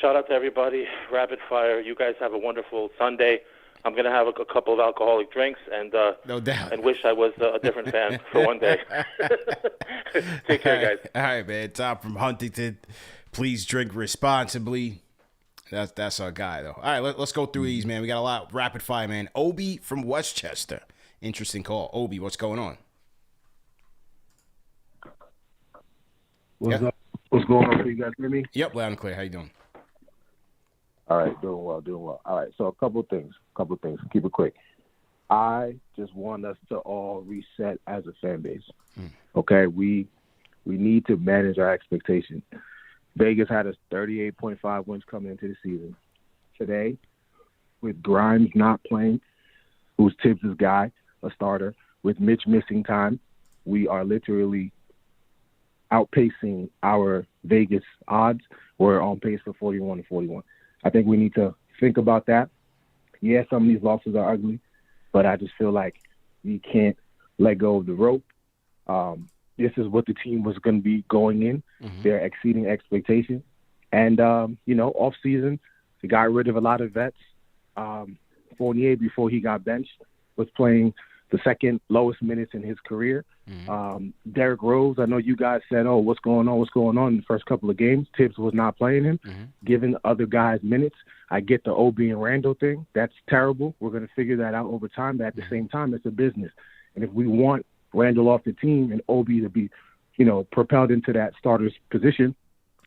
shout out to everybody. Rapid fire. You guys have a wonderful Sunday. I'm going to have a couple of alcoholic drinks and no doubt. And wish I was a different fan for one day. Take care, guys. All right, man. Tom from Huntington. Please drink responsibly. That's our guy, though. All right, let's go through these, man. We got a lot. Rapid fire, man. Obi from Westchester. Interesting call. Obi, what's going on? What's up? What's going on? Can you guys hear me? Yep, loud and clear. How you doing? All right, doing well. All right, so a couple of things. Keep it quick. I just want us to all reset as a fan base. Okay, we need to manage our expectations. Vegas had us 38.5 wins coming into the season. Today, with Grimes not playing, who's Tibbs' guy, a starter, with Mitch missing time, we are literally outpacing our Vegas odds. We're on pace for 41-41. I think we need to think about that. Yeah, some of these losses are ugly, but I just feel like we can't let go of the rope. This is what the team was going to be going in. Mm-hmm. They're exceeding expectations. And, off season, they got rid of a lot of vets. Fournier, before he got benched, was playing the second lowest minutes in his career. Mm-hmm. Derrick Rose, I know you guys said, what's going on in the first couple of games. Tibbs was not playing him, giving other guys minutes. I get the Obi and Randall thing. That's terrible. We're going to figure that out over time. But at the same time, it's a business. And if we want Randall off the team and Obi to be, propelled into that starter's position,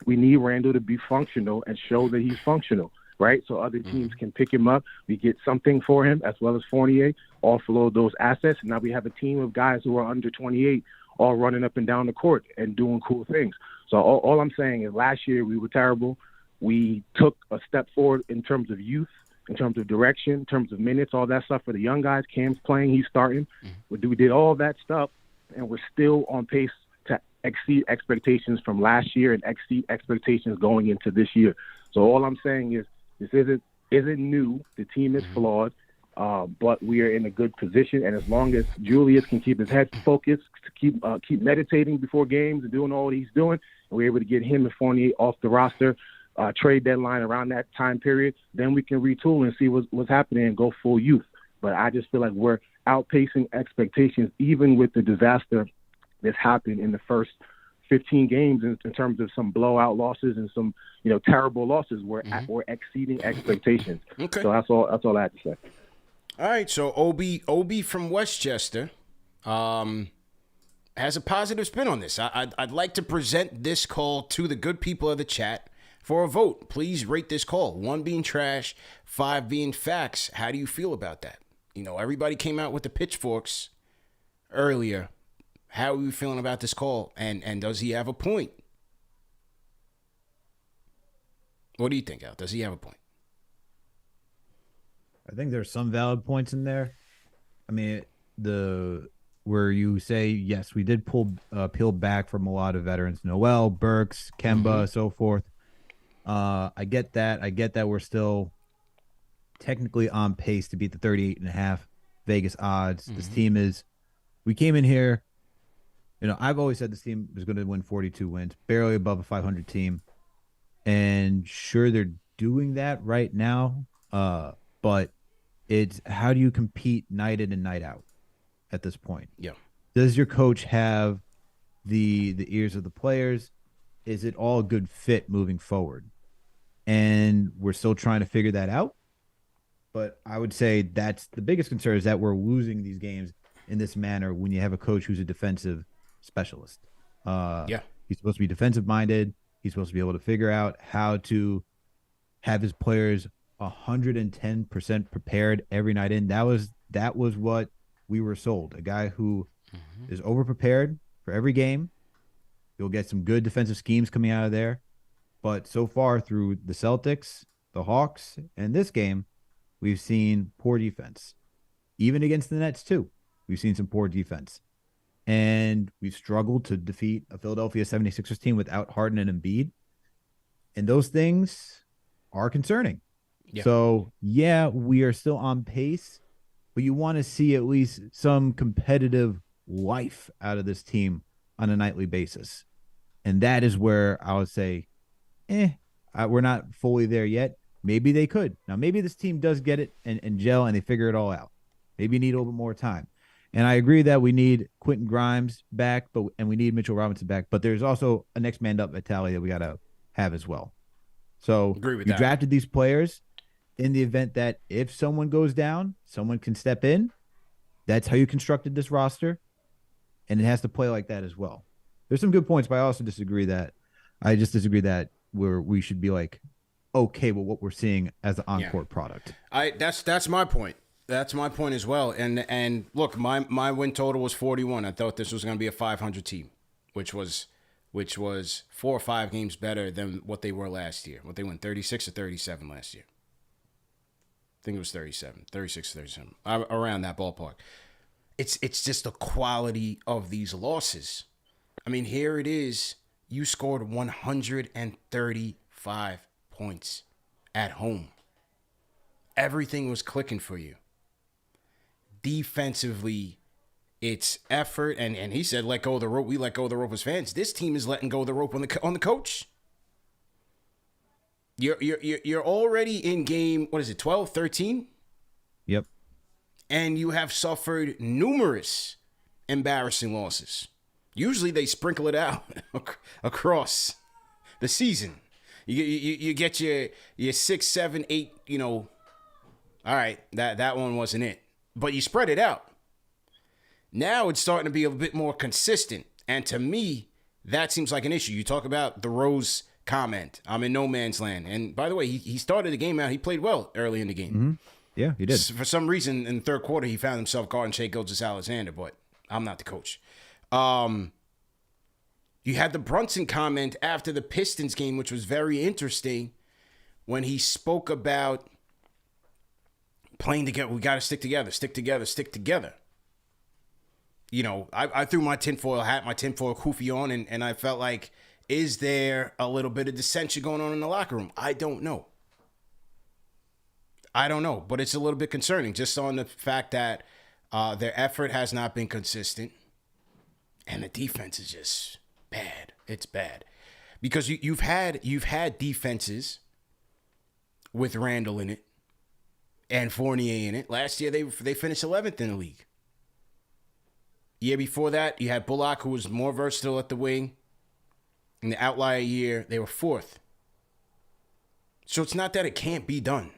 we need Randall to be functional and show that he's functional, right? So other teams can pick him up. We get something for him as well as Fournier, offload those assets. And now we have a team of guys who are under 28 all running up and down the court and doing cool things. So all I'm saying is last year we were terrible. We took a step forward in terms of youth, in terms of direction, in terms of minutes, all that stuff for the young guys. Cam's playing, he's starting. We did all that stuff, and we're still on pace to exceed expectations from last year and exceed expectations going into this year. So all I'm saying is this isn't new. The team is flawed, but we are in a good position. And as long as Julius can keep his head focused, keep meditating before games and doing all what he's doing, and we're able to get him and Fournier off the roster, trade deadline around that time period, then we can retool and see what's happening and go full youth. But I just feel like we're outpacing expectations, even with the disaster that's happened in the first 15 games in terms of some blowout losses and some terrible losses. We're exceeding expectations. Okay. So that's all I have to say. All right. So Obi from Westchester has a positive spin on this. I'd like to present this call to the good people of the chat for a vote. Please rate this call. 1 being trash, 5 being facts. How do you feel about that? Everybody came out with the pitchforks earlier. How are you feeling about this call? And does he have a point? What do you think, Al? Does he have a point? I think there's some valid points in there. I mean, where you say, yes, we did peel back from a lot of veterans. Noel, Burks, Kemba, so forth. I get that. I get that we're still technically on pace to beat the 38.5 Vegas odds. This team we came in here, I've always said this team was going to win 42 wins, barely above a 500 team. And sure, they're doing that right now. But it's how do you compete night in and night out at this point? Yeah. Does your coach have the ears of the players? Is it all a good fit moving forward? And we're still trying to figure that out. But I would say that's the biggest concern, is that we're losing these games in this manner when you have a coach who's a defensive specialist. He's supposed to be defensive minded. He's supposed to be able to figure out how to have his players 110% prepared every night in. That was what we were sold. A guy who is over prepared for every game. You'll get some good defensive schemes coming out of there. But so far through the Celtics, the Hawks, and this game, we've seen poor defense. Even against the Nets, too, we've seen some poor defense. And we've struggled to defeat a Philadelphia 76ers team without Harden and Embiid. And those things are concerning. Yeah. So, yeah, we are still on pace, but you want to see at least some competitive life out of this team on a nightly basis. And that is where I would say, we're not fully there yet. Maybe they could. Now, maybe this team does get it and gel and they figure it all out. Maybe you need a little bit more time. And I agree that we need Quentin Grimes back, and we need Mitchell Robinson back. But there's also a next man up mentality that we got to have as well. So you drafted these players in the event that if someone goes down, someone can step in. That's how you constructed this roster. And it has to play like that as well. There's some good points, but I also disagree that we should be like okay with what we're seeing as an on-court product. That's my point. That's my point as well. And look, my win total was 41. I thought this was going to be a 500 team, which was 4 or 5 games better than what they were last year. What they went 36 or 37 last year. I think it was 37, 36 or 37, around that ballpark. It's just the quality of these losses. I mean, here it is. You scored 135 points at home. Everything was clicking for you. Defensively, it's effort, and he said, "Let go of the rope." We let go of the rope as fans. This team is letting go of the rope on the coach. You're already in game. What is it? 12, 13? Yep. And you have suffered numerous embarrassing losses. Usually they sprinkle it out across the season. You get your 6, 7, 8. All right, that one wasn't it. But you spread it out. Now it's starting to be a bit more consistent. And to me, that seems like an issue. You talk about the Rose comment. I'm in no man's land. And by the way, he started the game out. He played well early in the game. Mm-hmm. Yeah, he did. For some reason, in the third quarter, he found himself guarding Shai Gilgeous-Alexander, but I'm not the coach. You had the Brunson comment after the Pistons game, which was very interesting, when he spoke about playing together. We got to stick together, stick together, stick together. I threw my tinfoil hat, my tinfoil kufi on, and I felt like, is there a little bit of dissension going on in the locker room? I don't know, but it's a little bit concerning just on the fact that their effort has not been consistent, and the defense is just bad. It's bad because you've had defenses with Randall in it and Fournier in it. Last year they finished 11th in the league. Year before that, you had Bullock, who was more versatile at the wing. In the outlier year, they were 4th. So it's not that it can't be done.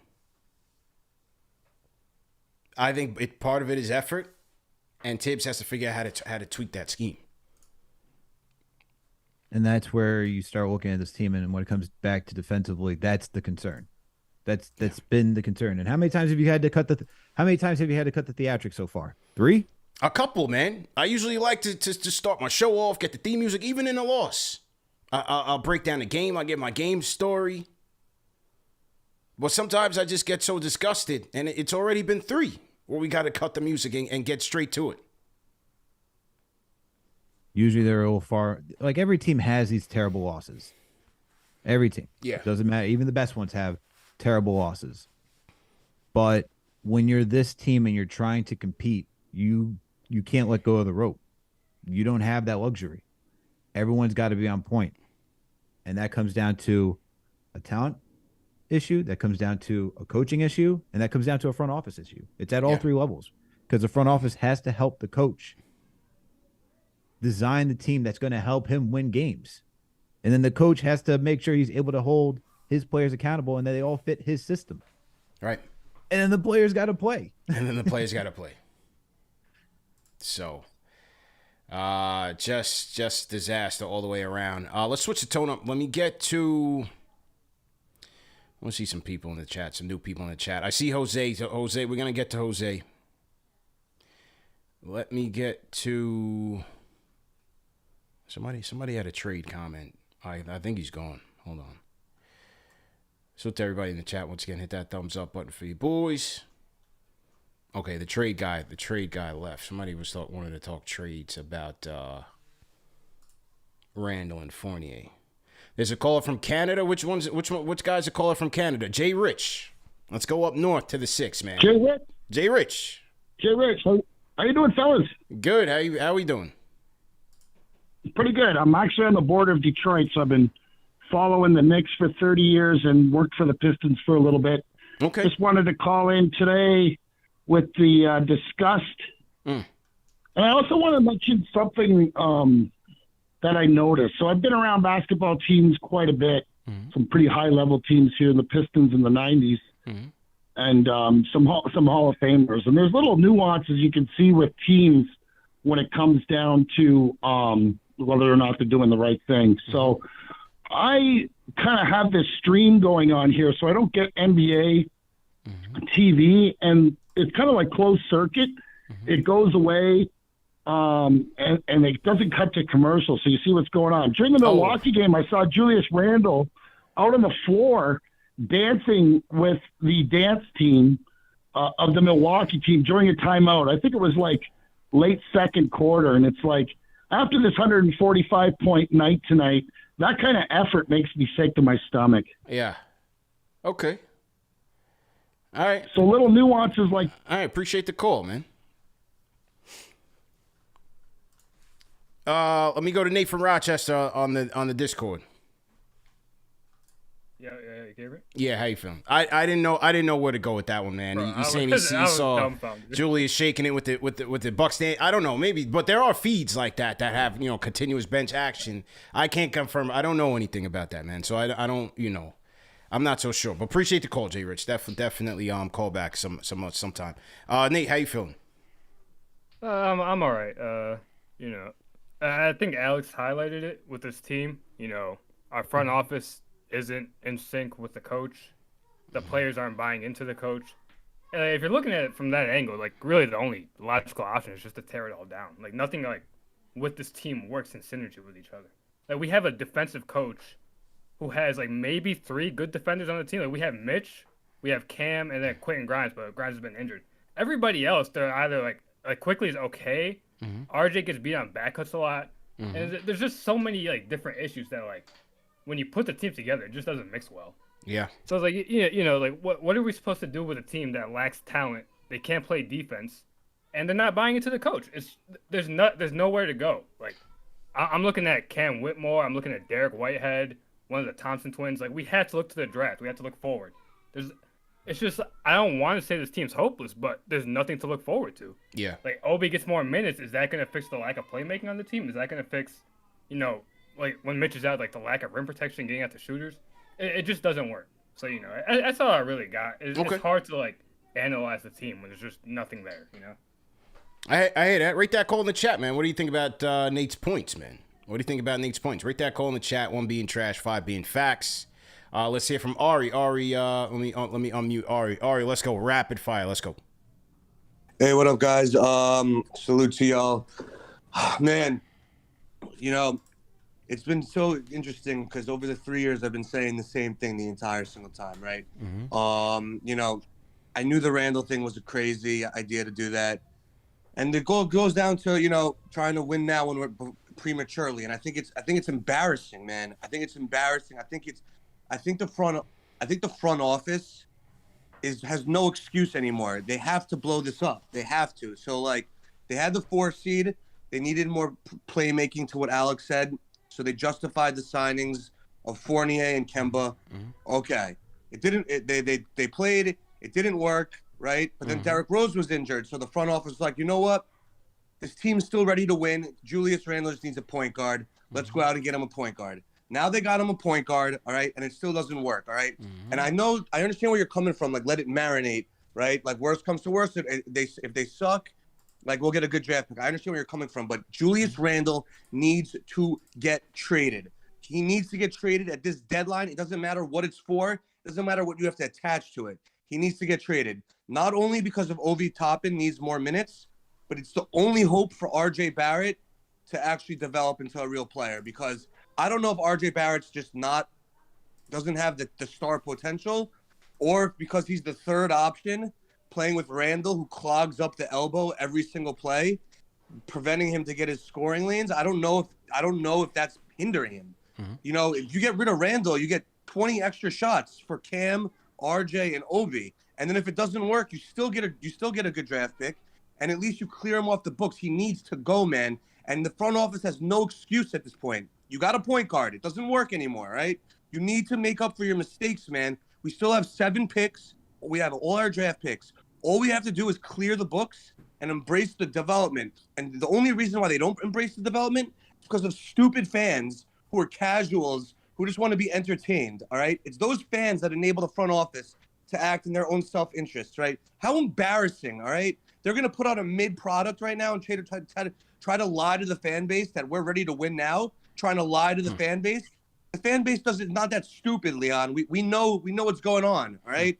I think part of it is effort, and Tibbs has to figure out how to tweak that scheme. And that's where you start looking at this team, and when it comes back to defensively, that's the concern. That's been the concern. And how many times have you had to cut the theatrics so far? 3? A couple, man. I usually like to start my show off, get the theme music, even in a loss. I'll break down the game. I'll get my game story. But sometimes I just get so disgusted, and it's already been 3 where we got to cut the music and get straight to it. Usually they're a little far. Like every team has these terrible losses. Every team. Yeah. Doesn't matter. Even the best ones have terrible losses. But when you're this team and you're trying to compete, you can't let go of the rope. You don't have that luxury. Everyone's got to be on point. And that comes down to a talent issue, that comes down to a coaching issue, and that comes down to a front office issue. It's at all 3 levels because the front office has to help the coach design the team that's going to help him win games. And then the coach has to make sure he's able to hold his players accountable and that they all fit his system. Right. And then the players got to play. So, just disaster all the way around. Let's switch the tone up. Let me see some people in the chat, some new people in the chat. I see Jose. Jose, we're going to get to Jose. Let me get to... Somebody had a trade comment. I think he's gone. Hold on. So to everybody in the chat, once again, hit that thumbs up button for you boys. Okay, the trade guy left. Somebody wanted to talk trades about Randall and Fournier. There's a caller from Canada. Which guy's a caller from Canada? JRich. Let's go up north to the 6, man. JRich. JRich. How you doing, fellas? Good. How we doing? Pretty good. I'm actually on the border of Detroit, so I've been following the Knicks for 30 years and worked for the Pistons for a little bit. Okay. Just wanted to call in today with the disgust. And I also want to mention something that I noticed. So I've been around basketball teams quite a bit, some pretty high-level teams here in the Pistons in the 90s, and some Hall of Famers. And there's little nuances you can see with teams when it comes down to whether or not they're doing the right thing. So I kind of have this stream going on here, so I don't get NBA TV, and it's kind of like closed circuit. It goes away, and it doesn't cut to commercials, so you see what's going on. During the Milwaukee game, I saw Julius Randle out on the floor dancing with the dance team of the Milwaukee team during a timeout. I think it was like late second quarter, and it's like, after this 145-point night tonight, that kind of effort makes me sick to my stomach. Yeah. Okay. All right. So little nuances like... I appreciate the call, man. Let me go to Nate from Rochester on the Discord. Yeah, Gabriel? Yeah, how you feeling? I didn't know where to go with that one, man. Bro, He's saying he saw Julius shaking it with the Bucks. I don't know, maybe, but there are feeds like that have continuous bench action. I can't confirm. I don't know anything about that, man. So I don't I'm not so sure. But appreciate the call, JRich. Definitely call back sometime. Nate, how you feeling? I'm all right. I think Alex highlighted it with this team. Our front office isn't in sync with the coach. The players aren't buying into the coach. If you're looking at it from that angle, like really the only logical option is just to tear it all down. Like nothing like with this team works in synergy with each other. Like we have a defensive coach who has like maybe 3 good defenders on the team. Like we have Mitch, we have Cam, and then Quentin Grimes, but Grimes has been injured. Everybody else, they're either like Quickly is okay. RJ gets beat on back cuts a lot. And there's just so many like different issues that like when you put the team together, it just doesn't mix well. Yeah. So it's like, like what are we supposed to do with a team that lacks talent? They can't play defense, and they're not buying into the coach. There's nowhere to go. Like I'm looking at Cam Whitmore. I'm looking at Derek Whitehead, one of the Thompson twins. Like we have to look to the draft. We have to look forward. It's just I don't want to say this team's hopeless, but there's nothing to look forward to. Yeah. Like Obi gets more minutes. Is that going to fix the lack of playmaking on the team? Is that going to fix, like when Mitch is out, like the lack of rim protection, getting at the shooters? It just doesn't work. So that's all I really got. It's hard to like analyze the team when there's just nothing there. I hear that. Rate that call in the chat, man. What do you think about Nate's points, man? What do you think about Nate's points? Rate that call in the chat. 1 being trash, 5 being facts. Let's hear from Ari. Ari, let me unmute Ari. Ari, let's go. Rapid fire. Let's go. Hey, what up, guys? Salute to y'all. Man, it's been so interesting because over the 3 years I've been saying the same thing the entire single time, right? I knew the Randall thing was a crazy idea to do that. And the goal goes down to, trying to win now when we're prematurely. And I think it's embarrassing, man. I think it's embarrassing. I think the front office has no excuse anymore. They have to blow this up. They have to. So they had the 4 seed. They needed more playmaking, to what Alex said. So they justified the signings of Fournier and Kemba. Okay, it didn't. They played. It didn't work, right? But then Derrick Rose was injured, so the front office was like, you know what? This team's still ready to win. Julius Randle just needs a point guard. Let's go out and get him a point guard. Now they got him a point guard, all right, and it still doesn't work, all right? And I understand where you're coming from, like, let it marinate, right? Like, worst comes to worst, if they suck, like, we'll get a good draft pick. I understand where you're coming from, but Julius Randle needs to get traded. He needs to get traded at this deadline. It doesn't matter what it's for. It doesn't matter what you have to attach to it. He needs to get traded, not only because of Obi Toppin needs more minutes, but it's the only hope for RJ Barrett to actually develop into a real player, because I don't know if RJ Barrett's just not doesn't have the star potential, or because he's the third option playing with Randall, who clogs up the elbow every single play, preventing him to get his scoring lanes. I don't know if that's hindering him. You know, if you get rid of Randall, you get 20 extra shots for Cam, RJ, and Obi. And then if it doesn't work, you still get a good draft pick, and at least you clear him off the books. He needs to go, man. And the front office has no excuse at this point. You got a point guard. It doesn't work anymore, right? You need to make up for your mistakes, man. We still have 7 picks. We have all our draft picks. All we have to do is clear the books and embrace the development. And the only reason why they don't embrace the development is because of stupid fans who are casuals who just want to be entertained, all right? It's those fans that enable the front office to act in their own self-interest, right? How embarrassing, all right? They're going to put out a mid-product right now and try to lie to the fan base that we're ready to win now, trying to lie to the fan base. The fan base not that stupid, Leon. We know what's going on, all right?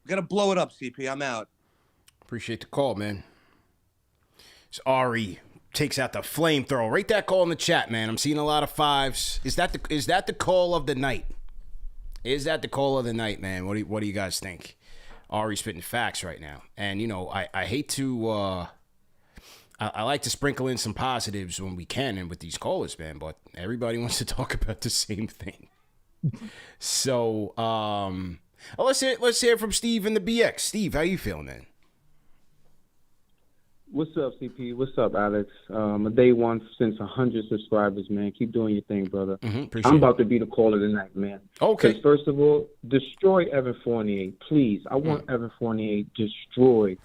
We got to blow it up, CP. I'm out. Appreciate the call, man. It's Ari takes out the flamethrower. Rate that call in the chat, man. I'm seeing a lot of 5s. Is that the call of the night? Is that the call of the night, man? What do you guys think? Ari spitting facts right now. And, you know, I hate to I like to sprinkle in some positives when we can and with these callers, man, but everybody wants to talk about the same thing. So, let's hear from Steve in the BX. Steve, how you feeling, man? What's up, CP? What's up, Alex? A day one since 100 subscribers, man. Keep doing your thing, brother. I'm about to be the caller tonight, man. Okay. 'Cause first of all, destroy Evan Fournier, please. I want Evan Fournier destroyed.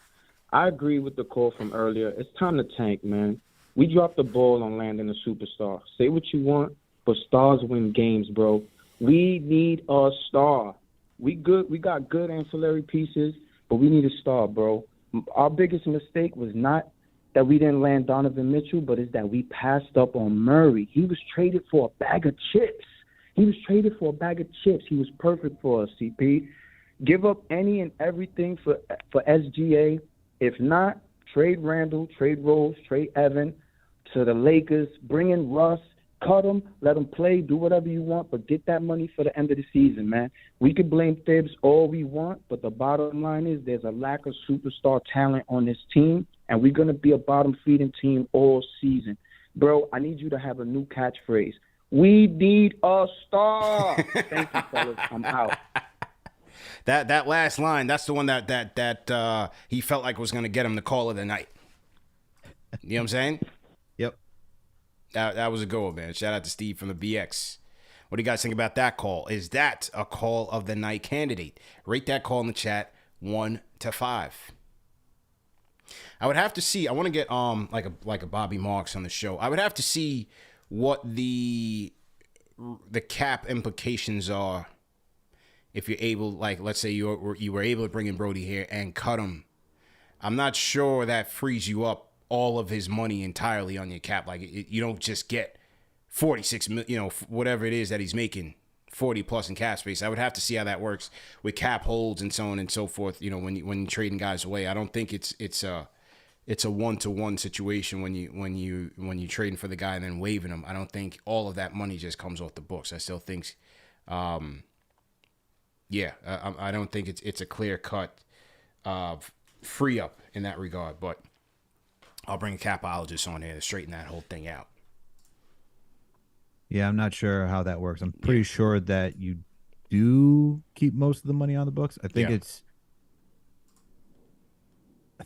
I agree with the call from earlier. It's time to tank, man. We dropped the ball on landing a superstar. Say what you want, but stars win games, bro. We need a star. We got good ancillary pieces, but we need a star, bro. Our biggest mistake was not that we didn't land Donovan Mitchell, but is that we passed up on Murray. He was traded for a bag of chips. He was perfect for us, CP. Give up any and everything for SGA. If not, trade Randall, trade Rose, trade Evan to the Lakers. Bring in Russ. Cut him, let him play, do whatever you want, but get that money for the end of the season, man. We could blame Thibs all we want, but the bottom line is there's a lack of superstar talent on this team, and we're going to be a bottom-feeding team all season. Bro, I need you to have a new catchphrase. We need a star. Thank you, fellas. I'm out. That last line, that's the one that he felt like was going to get him the call of the night. You know what I'm saying? Yep. That was a goal, man. Shout out to Steve from the BX. What do you guys think about that call? Is that a call of the night candidate? Rate that call in the chat 1 to 5. I would have to see. I want to get like a Bobby Marks on the show. I would have to see what the cap implications are if you're able, like, let's say you were able to bring in Brody here and cut him. I'm not sure that frees you up all of his money entirely on your cap. Like, you don't just get 46 million, you know, whatever it is that he's making, 40 plus in cap space. I would have to see how that works with cap holds and so on and so forth. You know, when you're trading guys away, I don't think it's a 1-to-1 situation when you're trading for the guy and then waiving him. I don't think all of that money just comes off the books. I still think, I don't think it's a clear cut free up in that regard, but I'll bring a capologist on here to straighten that whole thing out. Yeah, I'm not sure how that works. I'm pretty sure that you do keep most of the money on the books. I think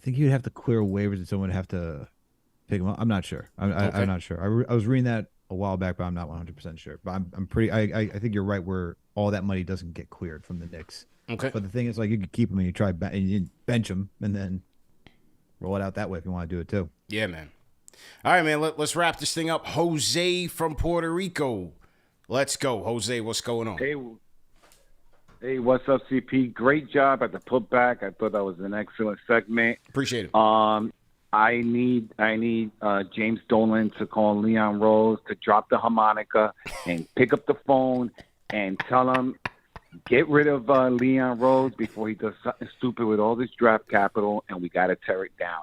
you'd have to clear waivers and someone would have to pick them up. I'm not sure. I'm not sure. I was reading that a while back, but I'm not 100% sure. But I'm pretty. I think you're right where all that money doesn't get cleared from the Knicks. Okay. But the thing is, like, you could keep them and you bench them and then roll it out that way if you want to do it too. Yeah, man. All right, man. Let's wrap this thing up. Jose from Puerto Rico. Let's go. Jose, what's going on? Hey, what's up, CP? Great job at the putback. I thought that was an excellent segment. Appreciate it. I need James Dolan to call Leon Rose to drop the harmonica and pick up the phone and tell him get rid of Leon Rose before he does something stupid with all this draft capital, and we got to tear it down.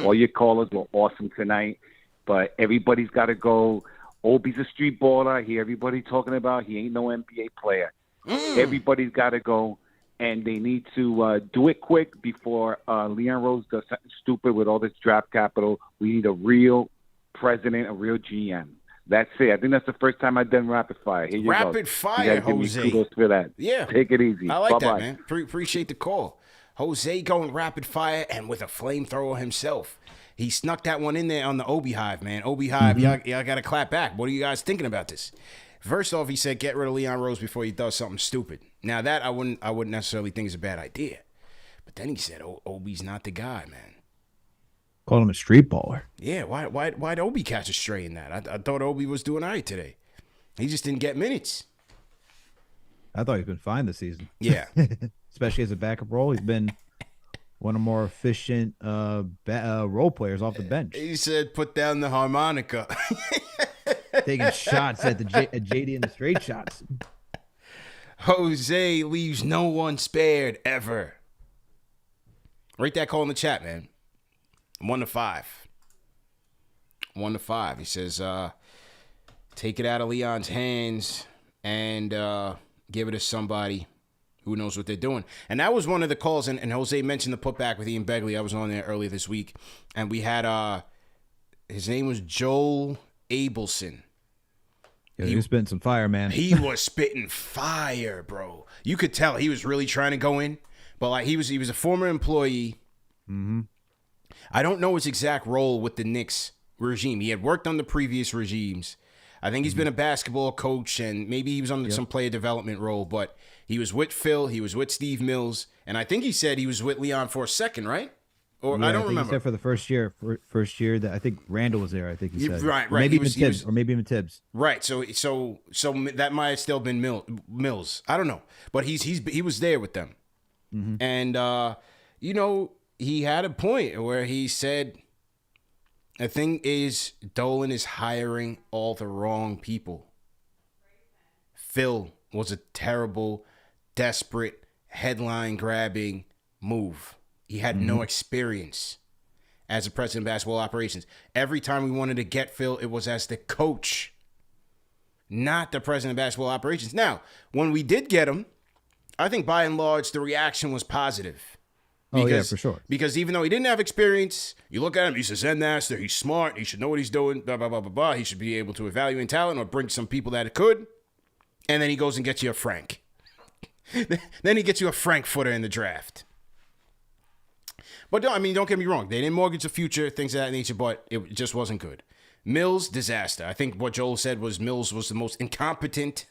All your callers were awesome tonight, but everybody's got to go. Obi's a street baller. I hear everybody talking about he ain't no NBA player. Everybody's got to go, and they need to do it quick before Leon Rose does something stupid with all this draft capital. We need a real president, a real GM. That's it. I think that's the first time I've done rapid fire. Here you go. Rapid fire, give me Jose. kudos for that. Yeah. Take it easy. I like Bye-bye. that, man. Appreciate the call. Jose going rapid fire and with a flamethrower himself. He snuck that one in there on the Obi Hive, man. Obi Hive, y'all got to clap back. What are you guys thinking about this? First off, he said get rid of Leon Rose before he does something stupid. Now that I wouldn't necessarily think is a bad idea. But then he said Obi's not the guy, man. Called him a street baller. Yeah, why'd Obi catch a stray in that? I thought Obi was doing all right today. He just didn't get minutes. I thought he's been fine this season. Yeah. Especially as a backup role. He's been one of the more efficient role players off the bench. He said put down the harmonica. Taking shots at JD and the straight shots. Jose leaves no one spared ever. Rate that call in the chat, man. 1 to 5. 1 to 5. He says, take it out of Leon's hands and give it to somebody who knows what they're doing. And that was one of the calls, and Jose mentioned the putback with Ian Begley. I was on there earlier this week, and we had, his name was Joel Abelson. Yeah, he was spitting some fire, man. He was spitting fire, bro. You could tell he was really trying to go in, but like he was a former employee. Mm-hmm. I don't know his exact role with the Knicks regime. He had worked on the previous regimes. I think he's been a basketball coach, and maybe he was on some player development role, but he was with Phil, he was with Steve Mills, and I think he said he was with Leon for a second, right? Or Yeah, I don't think remember. He said for the first year that I think Randall was there. I think he said Right. Or maybe He even was- Tibbs, or maybe even Tibbs. Right. So that might have still been Mills. I don't know, but he was there with them, and he had a point where he said, the thing is, Dolan is hiring all the wrong people. Phil was a terrible, desperate, headline-grabbing move. He had no experience as a president of basketball operations. Every time we wanted to get Phil, it was as the coach, not the president of basketball operations. Now, when we did get him, I think by and large, the reaction was positive. Because, for sure. Because even though he didn't have experience, you look at him, he's a Zen master, he's smart, he should know what he's doing, blah, blah, blah, blah, blah. He should be able to evaluate talent or bring some people that could. And then he goes and gets you a Frank. Then he gets you a Frankfurter in the draft. But don't get me wrong. They didn't mortgage the future, things of that nature, but it just wasn't good. Mills, disaster. I think what Joel said was Mills was the most incompetent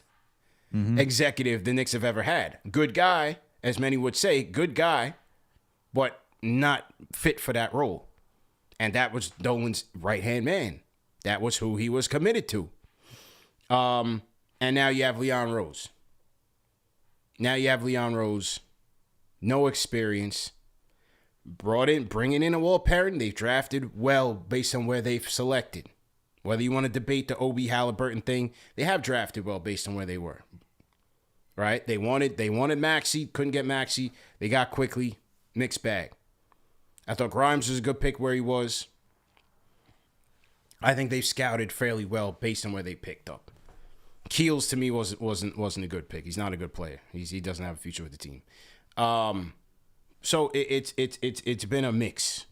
executive the Knicks have ever had. Good guy, as many would say, good guy, but not fit for that role. And that was Dolan's right-hand man. That was who he was committed to. And now you have Leon Rose. No experience. Bringing in a wall parent. They've drafted well based on where they've selected. Whether you want to debate the Obi Halliburton thing, they have drafted well based on where they were. Right? They wanted Maxey, couldn't get Maxey. They got quickly, mixed bag. I thought Grimes was a good pick where he was. I think they've scouted fairly well based on where they picked up. Keels to me wasn't a good pick. He's not a good player. He doesn't have a future with the team. So it's been a mix.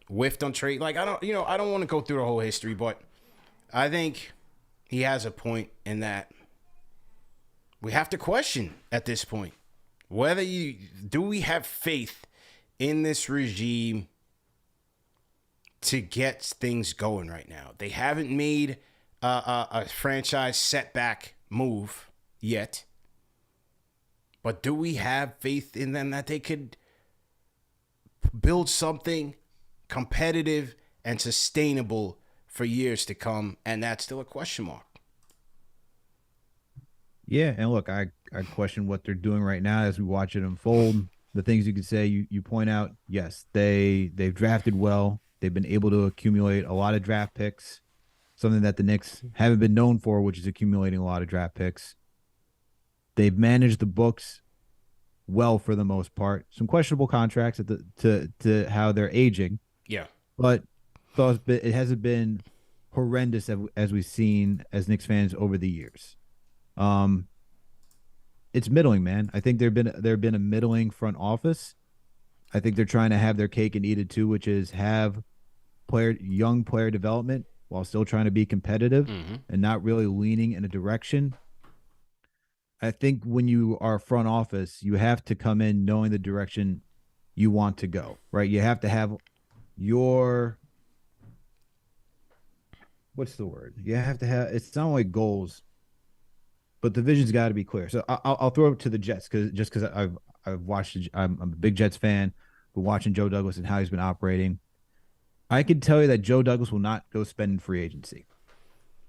Whiffed on trade. Like I don't want to go through the whole history, but I think he has a point in that we have to question at this point whether do we have faith in this regime to get things going right now. They haven't made a franchise setback move yet. But do we have faith in them that they could build something competitive and sustainable for years to come? And that's still a question mark. Yeah, and look, I question what they're doing right now as we watch it unfold. The things you could say, you point out, yes, they've drafted well. They've been able to accumulate a lot of draft picks, something that the Knicks haven't been known for, which is accumulating a lot of draft picks. They've managed the books well for the most part. Some questionable contracts to how they're aging. Yeah. But it hasn't been horrendous as we've seen as Knicks fans over the years. It's middling, man. I think there've been a middling front office. I think they're trying to have their cake and eat it too, which is have young player development while still trying to be competitive and not really leaning in a direction. I think when you are front office, you have to come in knowing the direction you want to go, right? You have to have what's the word? You have to have, it's not only goals, but the vision's got to be clear. So I'll throw it to the Jets because I've watched. I'm a big Jets fan. But watching Joe Douglas and how he's been operating, I can tell you that Joe Douglas will not go spend in free agency.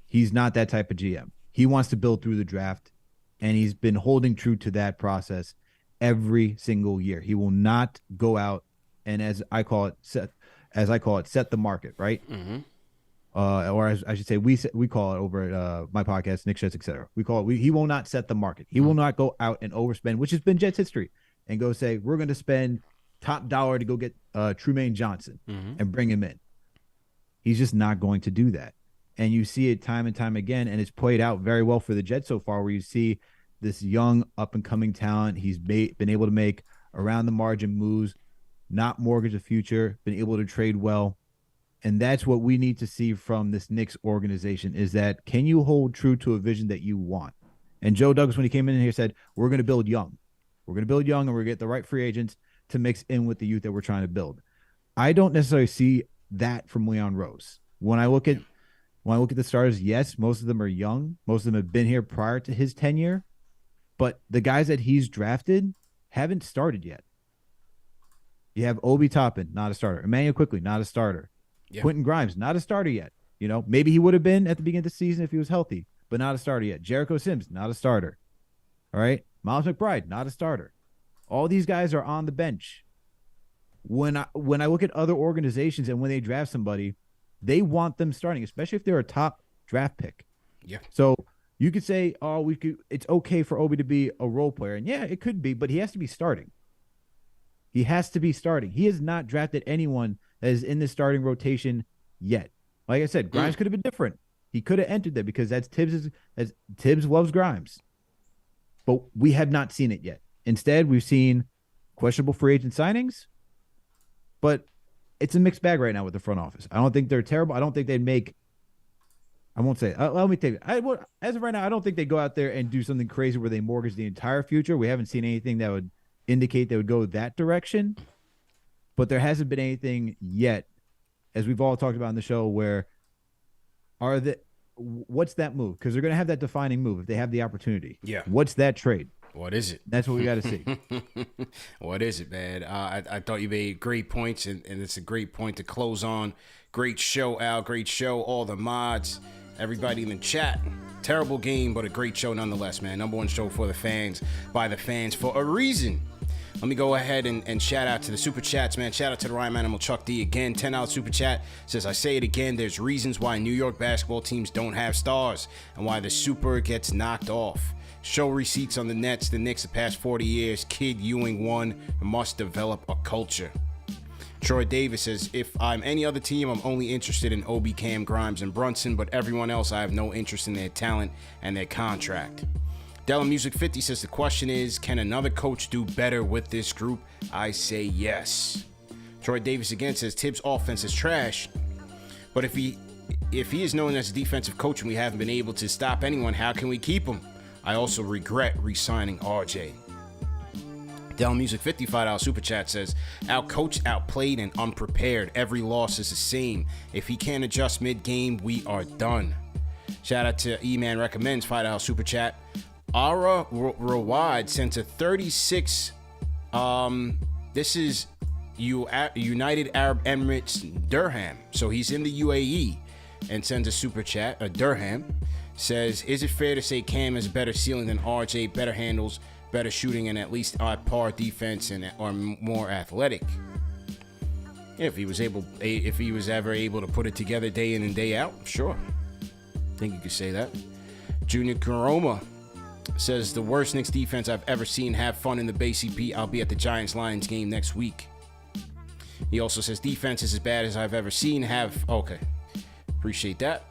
He's not that type of GM. He wants to build through the draft, and he's been holding true to that process every single year. He will not go out and, as I call it, set the market, right? Or as I should say, we call it over at my podcast, Knicks, etc. We call it. He will not set the market. He will not go out and overspend, which has been Jets history, and go say we're going to spend top dollar to go get Trumaine Johnson and bring him in. He's just not going to do that, and you see it time and time again, and it's played out very well for the Jets so far, where you see this young up and coming talent. He's been able to make around the margin moves, not mortgage the future, been able to trade well. And that's what we need to see from this Knicks organization is that can you hold true to a vision that you want? And Joe Douglas, when he came in here, said, we're going to build young. We're going to build young and we're going to get the right free agents to mix in with the youth that we're trying to build. I don't necessarily see that from Leon Rose. When I look at the starters, yes, most of them are young. Most of them have been here prior to his tenure. But the guys that he's drafted haven't started yet. You have Obi Toppin, not a starter. Emmanuel Quickly, not a starter. Yeah. Quentin Grimes, not a starter yet. You know, maybe he would have been at the beginning of the season if he was healthy, but not a starter yet. Jericho Sims, not a starter. All right. Miles McBride, not a starter. All these guys are on the bench. When I look at other organizations and when they draft somebody, they want them starting, especially if they're a top draft pick. Yeah. So you could say, it's okay for Obi to be a role player. And yeah, it could be, but he has to be starting. He has to be starting. He has not drafted anyone that is in the starting rotation yet. Like I said, Grimes could have been different. He could have entered there because Tibbs loves Grimes. But we have not seen it yet. Instead, we've seen questionable free agent signings, but it's a mixed bag right now with the front office. I don't think they're terrible. I don't think they'd make – I won't say – let me take it. As of right now, I don't think they go out there and do something crazy where they mortgage the entire future. We haven't seen anything that would indicate they would go that direction. But there hasn't been anything yet, as we've all talked about in the show, where what's that move? Because they're going to have that defining move if they have the opportunity. Yeah. What's that trade? What is it? That's what we got to see. What is it, man? I thought you made great points, and it's a great point to close on. Great show, Al. Great show. All the mods, everybody in the chat. Terrible game, but a great show nonetheless, man. Number one show for the fans, by the fans, for a reason. Let me go ahead and shout out to the super chats, man. Shout out to the Rhyme Animal Chuck D again. $10 super chat says, I say it again, there's reasons why New York basketball teams don't have stars and why the super gets knocked off. Show receipts on the Nets, the Knicks the past 40 years. Kid Ewing won, must develop a culture. Troy Davis says, if I'm any other team, I'm only interested in Obi, Cam, Grimes, and Brunson, but everyone else, I have no interest in their talent and their contract. Della Music 50 says the question is, can another coach do better with this group? I say yes. Troy Davis again says Tibbs' offense is trash, but if he is known as a defensive coach and we haven't been able to stop anyone, how can we keep him? I also regret re-signing RJ. Dell Music $55 super chat says, outcoached, outplayed, and unprepared. Every loss is the same. If he can't adjust mid-game, we are done. Shout out to E-Man Recommends $5 super chat. Ara Rawad sent a 36. This is United Arab Emirates Dirham. So he's in the UAE and sends a super chat. Dirham says, is it fair to say Cam has better ceiling than RJ, better handles, better shooting, and at least on par defense and are more athletic? Yeah, if he was ever able to put it together day in and day out, sure. I think you could say that. Junior Karoma says, the worst Knicks defense I've ever seen. Have fun in the Bay CP. I'll be at the Giants-Lions game next week. He also says, defense is as bad as I've ever seen. Okay. Appreciate that.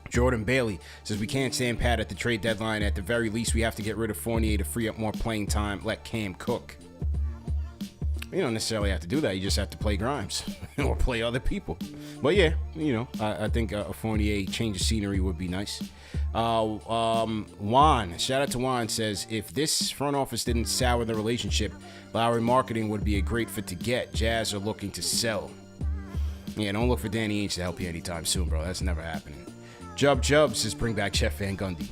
Jordan Bailey says we can't stand pat at the trade deadline. At the very least, we have to get rid of Fournier to free up more playing time. Let Cam cook. You don't necessarily have to do that. You just have to play Grimes or play other people. But yeah, I think a Fournier change of scenery would be nice. Juan, shout out to Juan, says if this front office didn't sour the relationship, Lowry marketing would be a great fit to get. Jazz are looking to sell. Yeah, don't look for Danny Ainge to help you anytime soon, bro. That's never happening. Jub says bring back Jeff Van Gundy.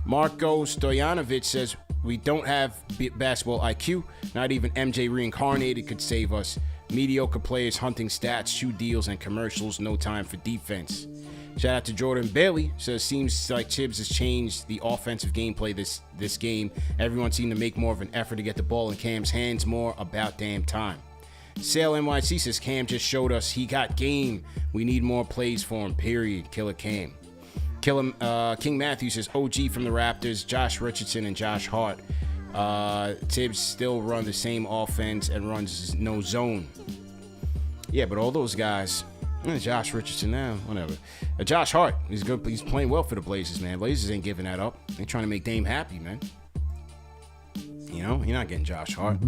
Marko Stojanovic says we don't have basketball IQ. Not even MJ reincarnated could save us. Mediocre players hunting stats, shoe deals, and commercials. No time for defense. Shout out to Jordan Bailey. Says seems like Tibbs has changed the offensive gameplay this game. Everyone seemed to make more of an effort to get the ball in Cam's hands. More about damn time. Sale NYC says Cam just showed us he got game. We need more plays for him. Period. Killer Cam. King Matthews says OG from the Raptors, Josh Richardson and Josh Hart. Tibbs still run the same offense and runs no zone. Yeah, but all those guys, Josh Richardson now, whatever. Josh Hart, he's good. He's playing well for the Blazers, man. Blazers ain't giving that up. They're trying to make Dame happy, man. You're not getting Josh Hart.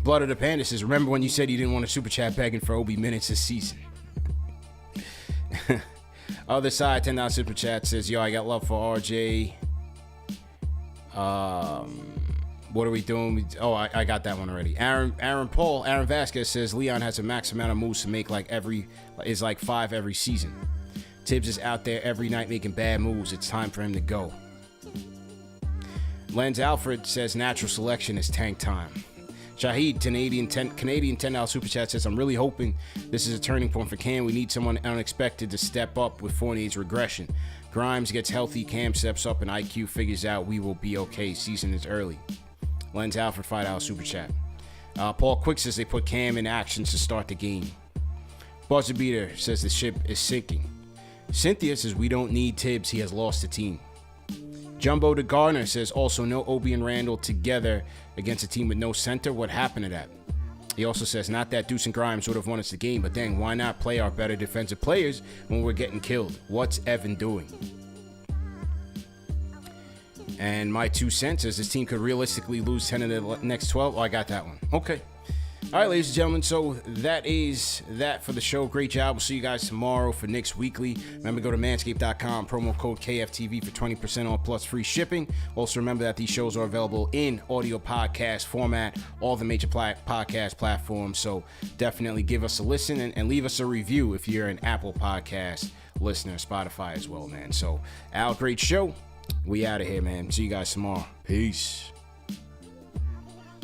Blood of the Panda says, remember when you said you didn't want a super chat begging for Obi minutes this season? Other side, $10 super chat says, yo, I got love for RJ. What are we doing? I got that one already. Aaron Vasquez says Leon has a max amount of moves to make like 5 every season. Tibbs is out there every night making bad moves. It's time for him to go. Lens Alfred says natural selection is tank time. Shahid, Canadian $10 super chat says, I'm really hoping this is a turning point for Cam. We need someone unexpected to step up with Fournier's regression. Grimes gets healthy, Cam steps up, and IQ figures out we will be okay. Season is early. Lens Alfred, $5 super chat. Paul Quick says they put Cam in action to start the game. Buzzer Beater says the ship is sinking. Cynthia says we don't need Tibbs. He has lost the team. Jumbo DeGarner says also no Obi and Randall together against a team with no center. What happened to that? He also says not that Deuce and Grimes would have won us the game, but dang, why not play our better defensive players when we're getting killed? What's Evan doing? And my 2 cents is this team could realistically lose 10 of the next 12. Oh, I got that one. Okay. All right, ladies and gentlemen, so that is that for the show. Great job. We'll see you guys tomorrow for Knicks Weekly. Remember, go to manscaped.com, promo code KFTV for 20% off plus free shipping. Also, remember that these shows are available in audio podcast format, all the major podcast platforms. So definitely give us a listen and leave us a review if you're an Apple Podcast listener, Spotify as well, man. So, Al, great show. We out of here, man. See you guys tomorrow. Peace.